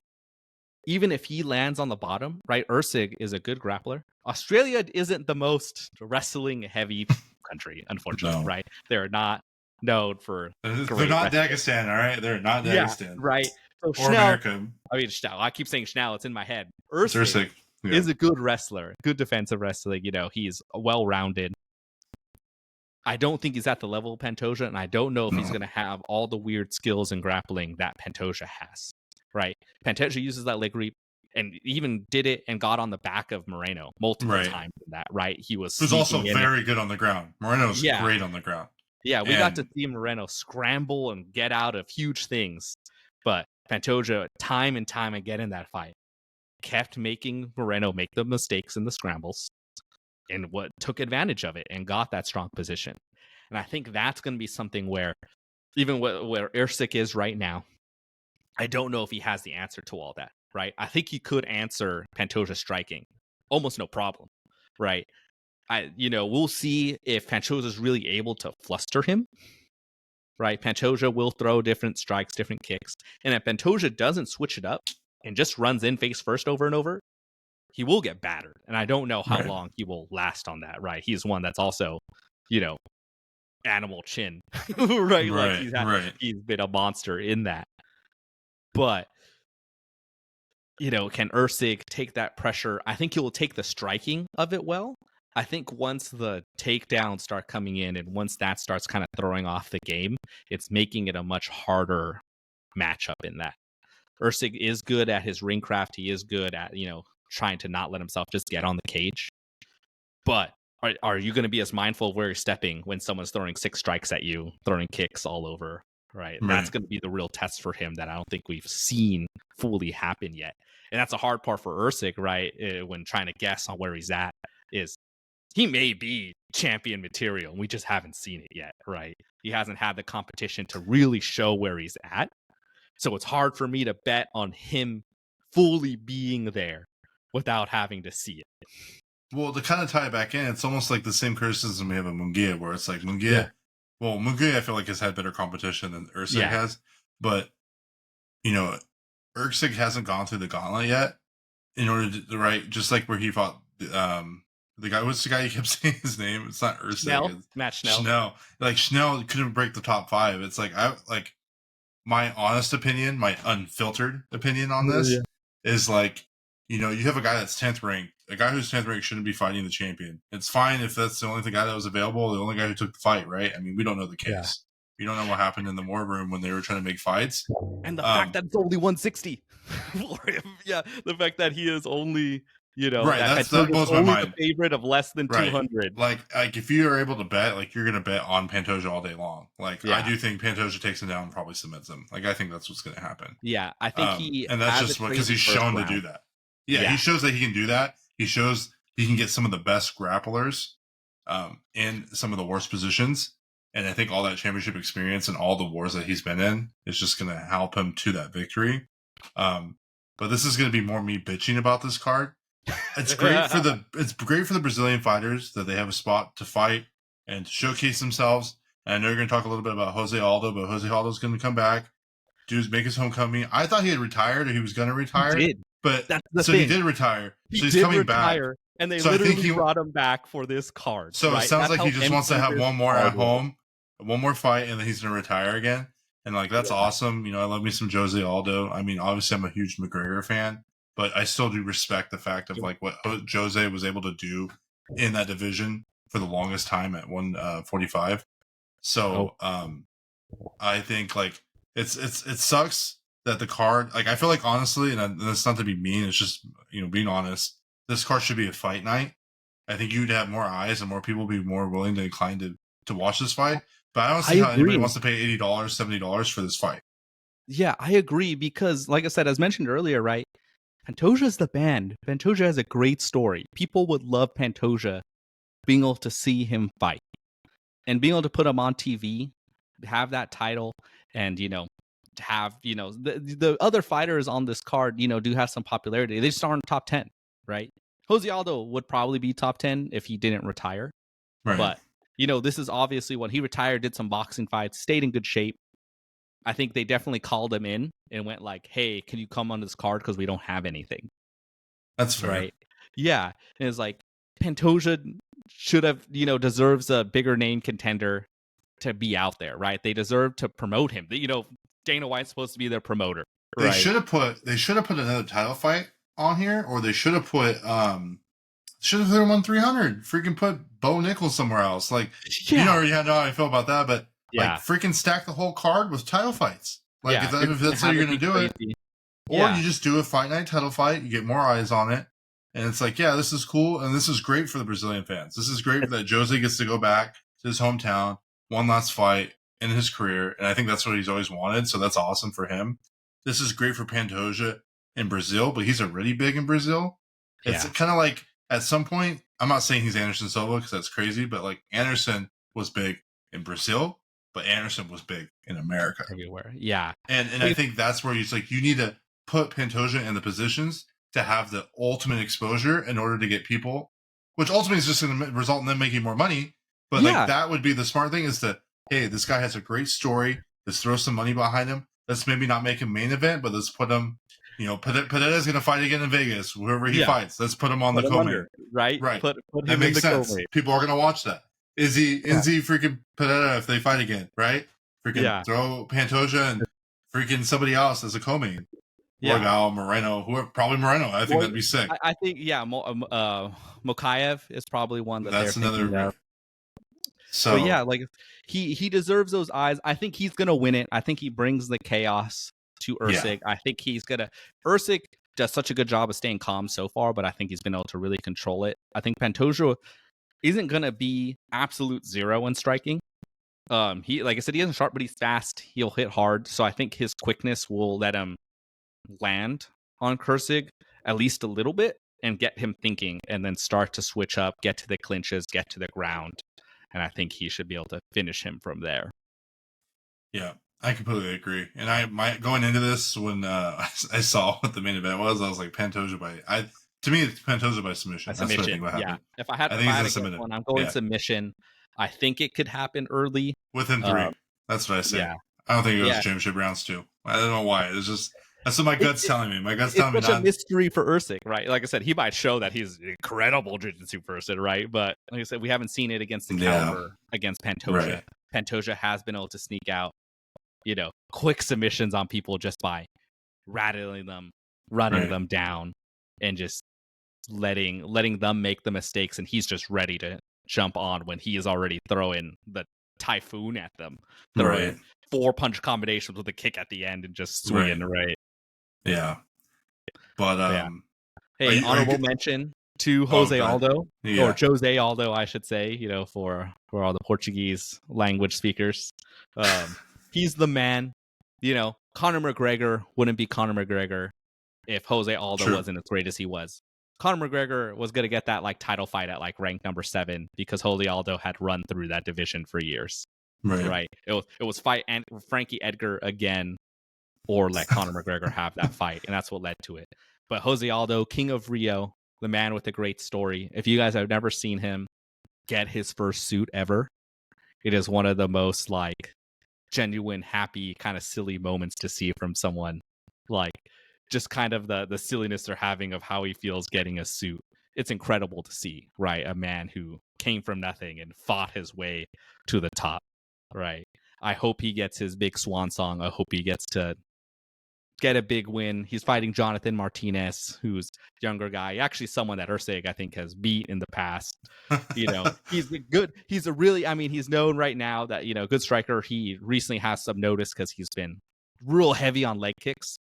S2: even if he lands on the bottom, right? Erceg is a good grappler. Australia isn't the most wrestling heavy country, unfortunately, right? They're not known for.
S1: They're not Dagestan, all right? They're not Dagestan,
S2: right? So
S1: or
S2: Schnell,
S1: America.
S2: I mean, I keep saying Schnell. It's in my head. Erceg is a good wrestler, good defensive wrestler. He's well-rounded. I don't think he's at the level of Pantoja, and I don't know if he's going to have all the weird skills in grappling that Pantoja has, right? Pantoja uses that leg reap and even did it and got on the back of Moreno multiple times in that, right? He was
S1: also very good on the ground. Moreno's great on the ground.
S2: Yeah, we got to see Moreno scramble and get out of huge things, but Pantoja, time and time again in that fight, kept making Moreno make the mistakes in the scrambles. And what took advantage of it and got that strong position. And I think that's going to be something where, even where Erceg is right now, I don't know if he has the answer to all that, right? I think he could answer Pantoja striking almost no problem, right? We'll see if Pantoja is really able to fluster him, right? Pantoja will throw different strikes, different kicks. And if Pantoja doesn't switch it up and just runs in face first over and over, he will get battered. And I don't know how long he will last on that, right? He's one that's also, animal chin, right? Like he's been a monster in that. But, can Erceg take that pressure? I think he will take the striking of it well. I think once the takedowns start coming in and once that starts kind of throwing off the game, it's making it a much harder matchup in that. Erceg is good at his ring craft. He is good at, trying to not let himself just get on the cage. But are you going to be as mindful of where you're stepping when someone's throwing 6 strikes at you, throwing kicks all over, right? That's going to be the real test for him that I don't think we've seen fully happen yet. And that's a hard part for Erceg, right? When trying to guess on where he's at, is he may be champion material. We just haven't seen it yet, right? He hasn't had the competition to really show where he's at. So it's hard for me to bet on him fully being there without having to see it.
S1: Well, to kind of tie it back in, it's almost like the same criticism we have of Munguia, where it's like
S2: Yeah.
S1: Munguia I feel like has had better competition than Erceg has, but you know, Erceg hasn't gone through the gauntlet yet in order to right, just like where he fought the guy. What's the guy you kept saying his name? It's not Erceg. It's
S2: Matt Schnell.
S1: Schnell. Like Schnell couldn't break the top 5. It's like my honest opinion, my unfiltered opinion on this is like, you have a guy that's 10th ranked. A guy who's 10th ranked shouldn't be fighting the champion. It's fine if that's the only guy that was available, the only guy who took the fight, right? I mean, we don't know the case. Yeah. We don't know what happened in the war room when they were trying to make fights.
S2: And the fact that it's only 160 for him. Yeah, the fact that he is only,
S1: right, that blows my mind.
S2: The favorite of less than 200.
S1: Like if you are able to bet, like you're going to bet on Pantoja all day long. Like I do think Pantoja takes him down and probably submits him. Like I think that's what's going to happen.
S2: Yeah, I think
S1: and that's just because he's shown to do that. Yeah, he shows that he can do that. He shows he can get some of the best grapplers in some of the worst positions. And I think all that championship experience and all the wars that he's been in is just going to help him to that victory. But this is going to be more me bitching about this card. It's great for the Brazilian fighters that they have a spot to fight and to showcase themselves. And I know you're going to talk a little bit about Jose Aldo, but Jose Aldo's going to come back, make his homecoming. I thought he had retired or he was going to retire.
S2: He did.
S1: But he did retire. So he's coming back.
S2: And they literally brought him back for this card.
S1: So it sounds like he just wants to have one more at home, one more fight, and then he's going to retire again. And like that's awesome. I love me some Jose Aldo. I mean, obviously I'm a huge McGregor fan, but I still do respect the fact of like what Jose was able to do in that division for the longest time at 145. So I think like it sucks that the card, like I feel like honestly, and that's not to be mean, it's just being honest. This card should be a fight night. I think you'd have more eyes and more people would be more willing to inclined to watch this fight. But I don't see how anybody wants to pay $80, $70 for this fight.
S2: Yeah, I agree because, like I said, as mentioned earlier, right? Pantoja's the band. Pantoja has a great story. People would love Pantoja being able to see him fight and being able to put him on TV, have that title, and have the other fighters on this card, do have some popularity. They just aren't top 10, right? Jose Aldo would probably be top 10 if he didn't retire,
S1: right?
S2: But this is obviously when he retired, did some boxing fights, stayed in good shape. I think they definitely called him in and went like, hey, can you come on this card because we don't have anything.
S1: That's fair.
S2: Right. Yeah. And it's like Pantoja should have, deserves a bigger name contender to be out there, right? They deserve to promote him. Dana White's supposed to be their promoter.
S1: They should have put another title fight on here, or they should have put him on 300. Freaking put Bo Nichols somewhere else. Like you already know how I feel about that, but like freaking stack the whole card with title fights. Like if that's how you're gonna do it, or you just do a fight night title fight, you get more eyes on it, and it's like this is cool, and this is great for the Brazilian fans. This is great that Jose gets to go back to his hometown, one last fight in his career, and I think that's what he's always wanted. So that's awesome for him. This is great for Pantoja in Brazil, but he's already big in Brazil. It's kind of like at some point, I'm not saying he's Anderson Silva because that's crazy, but like Anderson was big in Brazil, but Anderson was big in America.
S2: Everywhere. Yeah.
S1: And I think that's where it's like you need to put Pantoja in the positions to have the ultimate exposure in order to get people, which ultimately is just going to result in them making more money. But like that would be the smart thing is that, hey, this guy has a great story. Let's throw some money behind him. Let's maybe not make him main event, but let's put him, Pereira's going to fight again in Vegas, whoever he fights. Let's put him on the co-main.
S2: Right?
S1: Put him that makes sense. Co-main. People are going to watch that. Izzy freaking Pereira if they fight again, right? Freaking throw Pantoja and freaking somebody else as a co-main. Morgal, Moreno, whoever, probably Moreno. I think that'd be sick.
S2: I think, Mokaev is probably one
S1: that's another.
S2: So like he deserves those eyes. I think he's gonna win it. I think he brings the chaos to Erceg. I think Erceg does such a good job of staying calm so far, but I think he's been able to really control it. I think Pantoja isn't gonna be absolute zero in striking. He, like I said, he isn't sharp, but he's fast. He'll hit hard. So I think his quickness will let him land on Erceg at least a little bit and get him thinking, and then start to switch up, get to the clinches, get to the ground. And I think he should be able to finish him from there.
S1: Yeah, I completely agree. And going into this, when I saw what the main event was, I was like, Pantoja To me, it's Pantoja by submission.
S2: By
S1: That's what I think
S2: submission.
S1: will happen.
S2: Yeah. If I had
S1: I
S2: to
S1: think he's
S2: guess
S1: submitted.
S2: one, I'm going submission. I think it could happen early.
S1: Within 3. That's what I say.
S2: Yeah.
S1: I don't think it goes to championship rounds 2. I don't know why. It's just that's what my gut's telling me. My gut's telling me
S2: it's such a mystery for Erceg, right? Like I said, he might show that he's an incredible jiu-jitsu person, right? But like I said, we haven't seen it against the caliber against Pantoja.
S1: Right.
S2: Pantoja has been able to sneak out, quick submissions on people just by rattling them, running them down, and just letting them make the mistakes, and he's just ready to jump on when he is already throwing the typhoon at them, throwing 4 punch combinations with a kick at the end and just swinging, right?
S1: Yeah. But
S2: hey, honorable mention to Jose Aldo, or Jose Aldo, I should say, for all the Portuguese language speakers. He's the man. Conor McGregor wouldn't be Conor McGregor if Jose Aldo wasn't as great as he was. Conor McGregor was going to get that title fight at rank number 7 because Jose Aldo had run through that division for years. Right. It was fight and Frankie Edgar again, or let Conor McGregor have that fight, and that's what led to it. But Jose Aldo, King of Rio, the man with a great story. If you guys have never seen him get his first suit ever, it is one of the most genuine, happy, kind of silly moments to see from someone. Just kind of the silliness they're having of how he feels getting a suit. It's incredible to see, right? A man who came from nothing and fought his way to the top, right? I hope he gets his big swan song. I hope he gets to get a big win. He's fighting Jonathan Martinez, who's a younger guy, actually someone that Erceg, I think, has beat in the past. He's good. He's he's known right now that, good striker. He recently has some notice because he's been real heavy on leg kicks.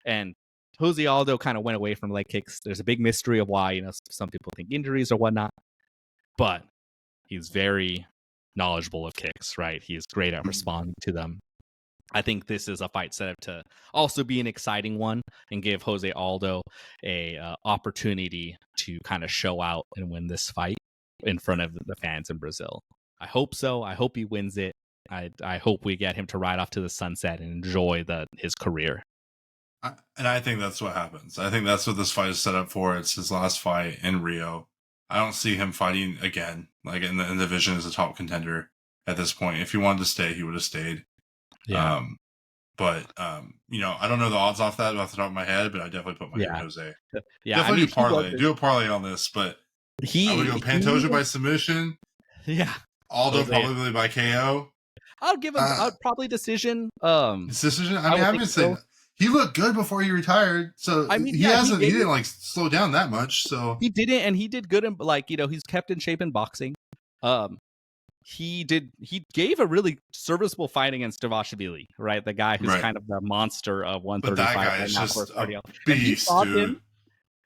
S2: And Jose Aldo kind of went away from leg kicks. There's a big mystery of why, some people think injuries or whatnot. But he's very knowledgeable of kicks, right? He is great at responding to them. I think this is a fight set up to also be an exciting one and give Jose Aldo a opportunity to kind of show out and win this fight in front of the fans in Brazil. I hope so. I hope he wins it. I hope we get him to ride off to the sunset and enjoy his career.
S1: And I think that's what happens. I think that's what this fight is set up for. It's his last fight in Rio. I don't see him fighting again, in the division as a top contender at this point. If he wanted to stay, he would have stayed.
S2: Yeah.
S1: I don't know the odds off the top of my head, but I definitely put my name on Jose.
S2: Yeah,
S1: definitely do parlay. Do a parlay on this, but I would go Pantoja by submission.
S2: Yeah.
S1: Aldo probably by KO.
S2: I'll give him probably decision.
S1: Decision. I haven't said he looked good before he retired, so he didn't slow down that much. So
S2: he didn't, and he did good in he's kept in shape in boxing. He gave a really serviceable fight against Davashvili, right? The guy who's kind of the monster of 135.
S1: But that guy is just a beast,
S2: and he fought him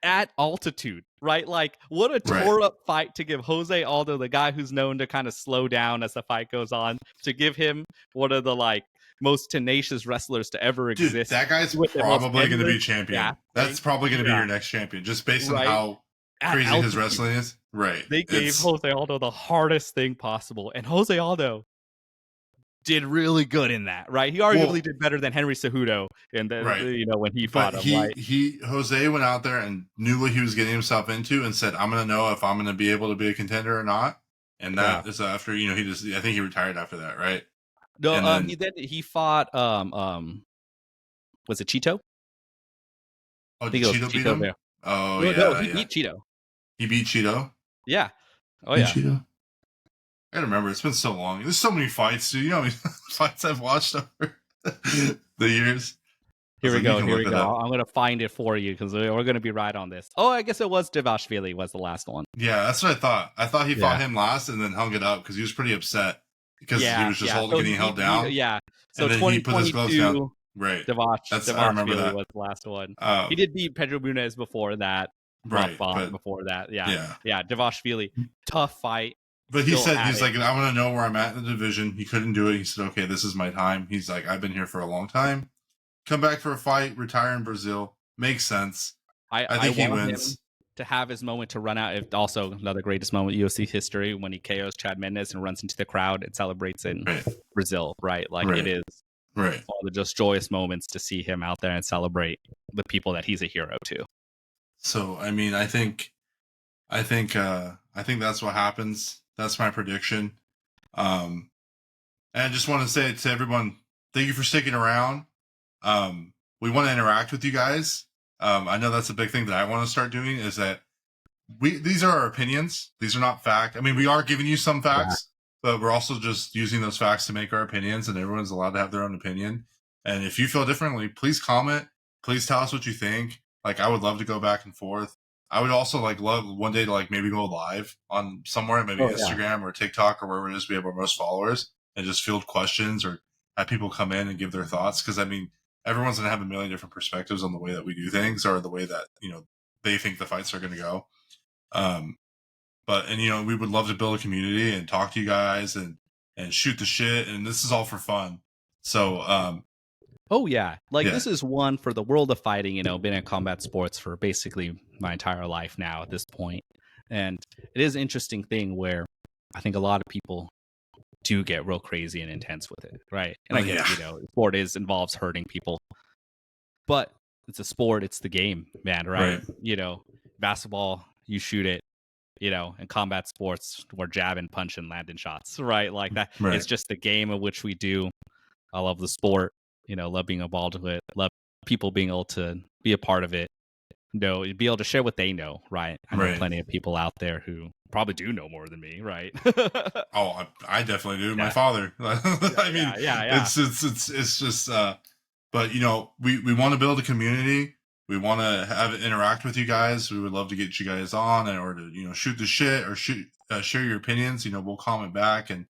S2: at altitude, right? What a tore up fight to give Jose Aldo, the guy who's known to kind of slow down as the fight goes on, to give him one of the most tenacious wrestlers to ever exist.
S1: Dude, that guy's probably going to be champion. Yeah, that's probably going to be your next champion, just based on how crazy his wrestling is. Right.
S2: They gave Jose Aldo the hardest thing possible, and Jose Aldo did really good in that, right? He arguably did better than Henry Cejudo when he fought him.
S1: Jose went out there and knew what he was getting himself into and said, I'm going to know if I'm going to be able to be a contender or not. And that is after, I think he retired after that, right?
S2: No, he fought was it Cheeto?
S1: Oh, did Cheeto beat him?
S2: There.
S1: Oh,
S2: no, he beat Cheeto.
S1: He beat Cheeto?
S2: Yeah. Oh, yeah.
S1: Cheeto? I gotta remember, it's been so long. There's so many fights, dude. You know how many fights I've watched over the years?
S2: Here we go. I'm going to find it for you because we're going to be right on this. Oh, I guess it was Davashvili was the last one.
S1: Yeah, that's what I thought. I thought he fought him last and then hung it up because he was pretty upset because he was just getting held down.
S2: So 2022,
S1: right.
S2: Davashvili was the last one. He did beat Pedro Munez before that. Before that. Yeah. Davashvili, tough fight.
S1: But he said, he's like, I want to know where I'm at in the division. He couldn't do it. He said, okay, this is my time. He's like, I've been here for a long time. Come back for a fight, retire in Brazil. Makes sense. I think he wins.
S2: Him to have his moment to run out. Also, another greatest moment in UFC history when he KOs Chad Mendes and runs into the crowd and celebrates in Brazil, right? It is one of the just joyous moments to see him out there and celebrate the people that he's a hero to.
S1: So I mean, I think that's what happens. That's my prediction. And I just want to say to everyone, thank you for sticking around. We want to interact with you guys. I know that's a big thing that I want to start doing, is that these are our opinions. These are not fact. I mean, we are giving you some facts, but we're also just using those facts to make our opinions, and everyone's allowed to have their own opinion. And if you feel differently, please comment. Please tell us what you think. Like, I would love to go back and forth. I would also love one day to maybe go live on somewhere, maybe Instagram or TikTok or wherever it is we have our most followers, and just field questions or have people come in and give their thoughts. Because I mean, everyone's gonna have a million different perspectives on the way that we do things, or the way that they think the fights are going to go. But we would love to build a community and talk to you guys and shoot the shit. And this is all for fun. So,
S2: oh yeah. This is one for the world of fighting, been in combat sports for basically my entire life now at this point. And it is an interesting thing where I think a lot of people do get real crazy and intense with it. Right. And I get it, sport involves hurting people, but it's a sport. It's the game, man. Right. Basketball, you shoot it, in combat sports, we're jabbing, punching, landing shots, right? Like that. Right. It's just the game of which we do. I love the sport, love being involved with it, love people being able to be a part of it, be able to share what they know, right? I know plenty of people out there who probably do know more than me, right?
S1: Oh, I definitely do. My father. I mean, it's just, but we want to build a community. We want to have it interact with you guys. We would love to get you guys on, or to shoot the shit, or share your opinions. We'll comment back, and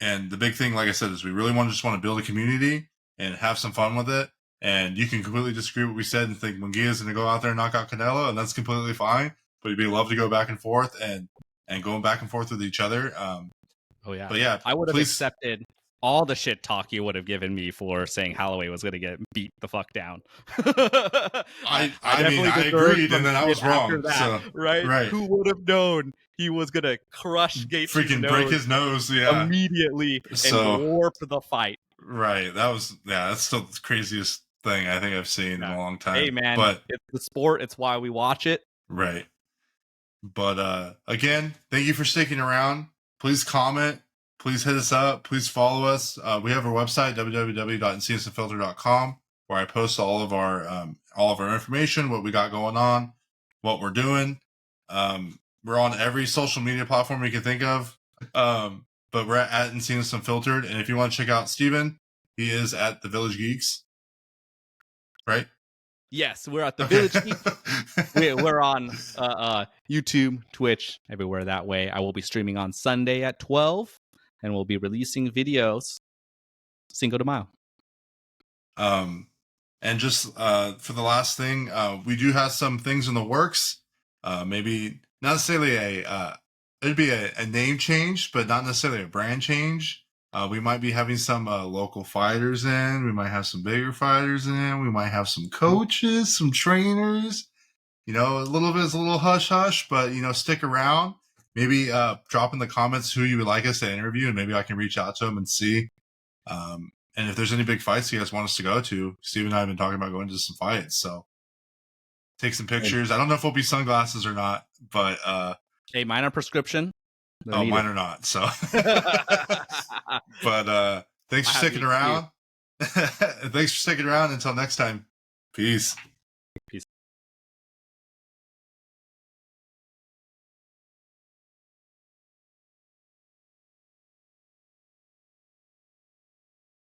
S1: and the big thing, like I said, is we really just want to build a community and have some fun with it. And you can completely disagree with what we said and think Munguia is going to go out there and knock out Canelo, and that's completely fine. But it'd be love to go back and forth and going back and forth with each other. But yeah,
S2: I would have accepted all the shit talk you would have given me for saying Holloway was going to get beat the fuck down.
S1: I mean, I agreed, and then I was wrong.
S2: That, so, right? Who would have known he was going to crush Gates'
S1: freaking break his nose,
S2: immediately and warp the fight.
S1: Right. That's still the craziest thing I think I've seen in a long time.
S2: Hey, man,
S1: but
S2: it's the sport. It's why we watch it.
S1: Right. But again, thank you for sticking around. Please comment. Please hit us up. Please follow us. We have our website, www.incenesunfiltered.com, where I post all of our information, what we got going on, what we're doing. We're on every social media platform you can think of. But we're at Cinco Unfiltered. And if you want to check out Steven, he is at the Village Geeks. Right?
S2: Yes, we're at the Village Geeks. We're on YouTube, Twitch, everywhere that way. I will be streaming on Sunday at 12. And we'll be releasing videos Cinco de Mayo.
S1: And just for the last thing, we do have some things in the works. Maybe not necessarily it'd be a name change, but not necessarily a brand change. We might be having some local fighters in. We might have some bigger fighters in. We might have some coaches, some trainers. A little bit is a little hush hush, but stick around. Maybe drop in the comments who you would like us to interview, and maybe I can reach out to them and see. And if there's any big fights you guys want us to go to, Steve and I have been talking about going to some fights. So take some pictures. I don't know if it'll be sunglasses or not, but
S2: hey, mine are prescription.
S1: Mine are not. So, but thanks for sticking around. Thanks for sticking around. Until next time, peace.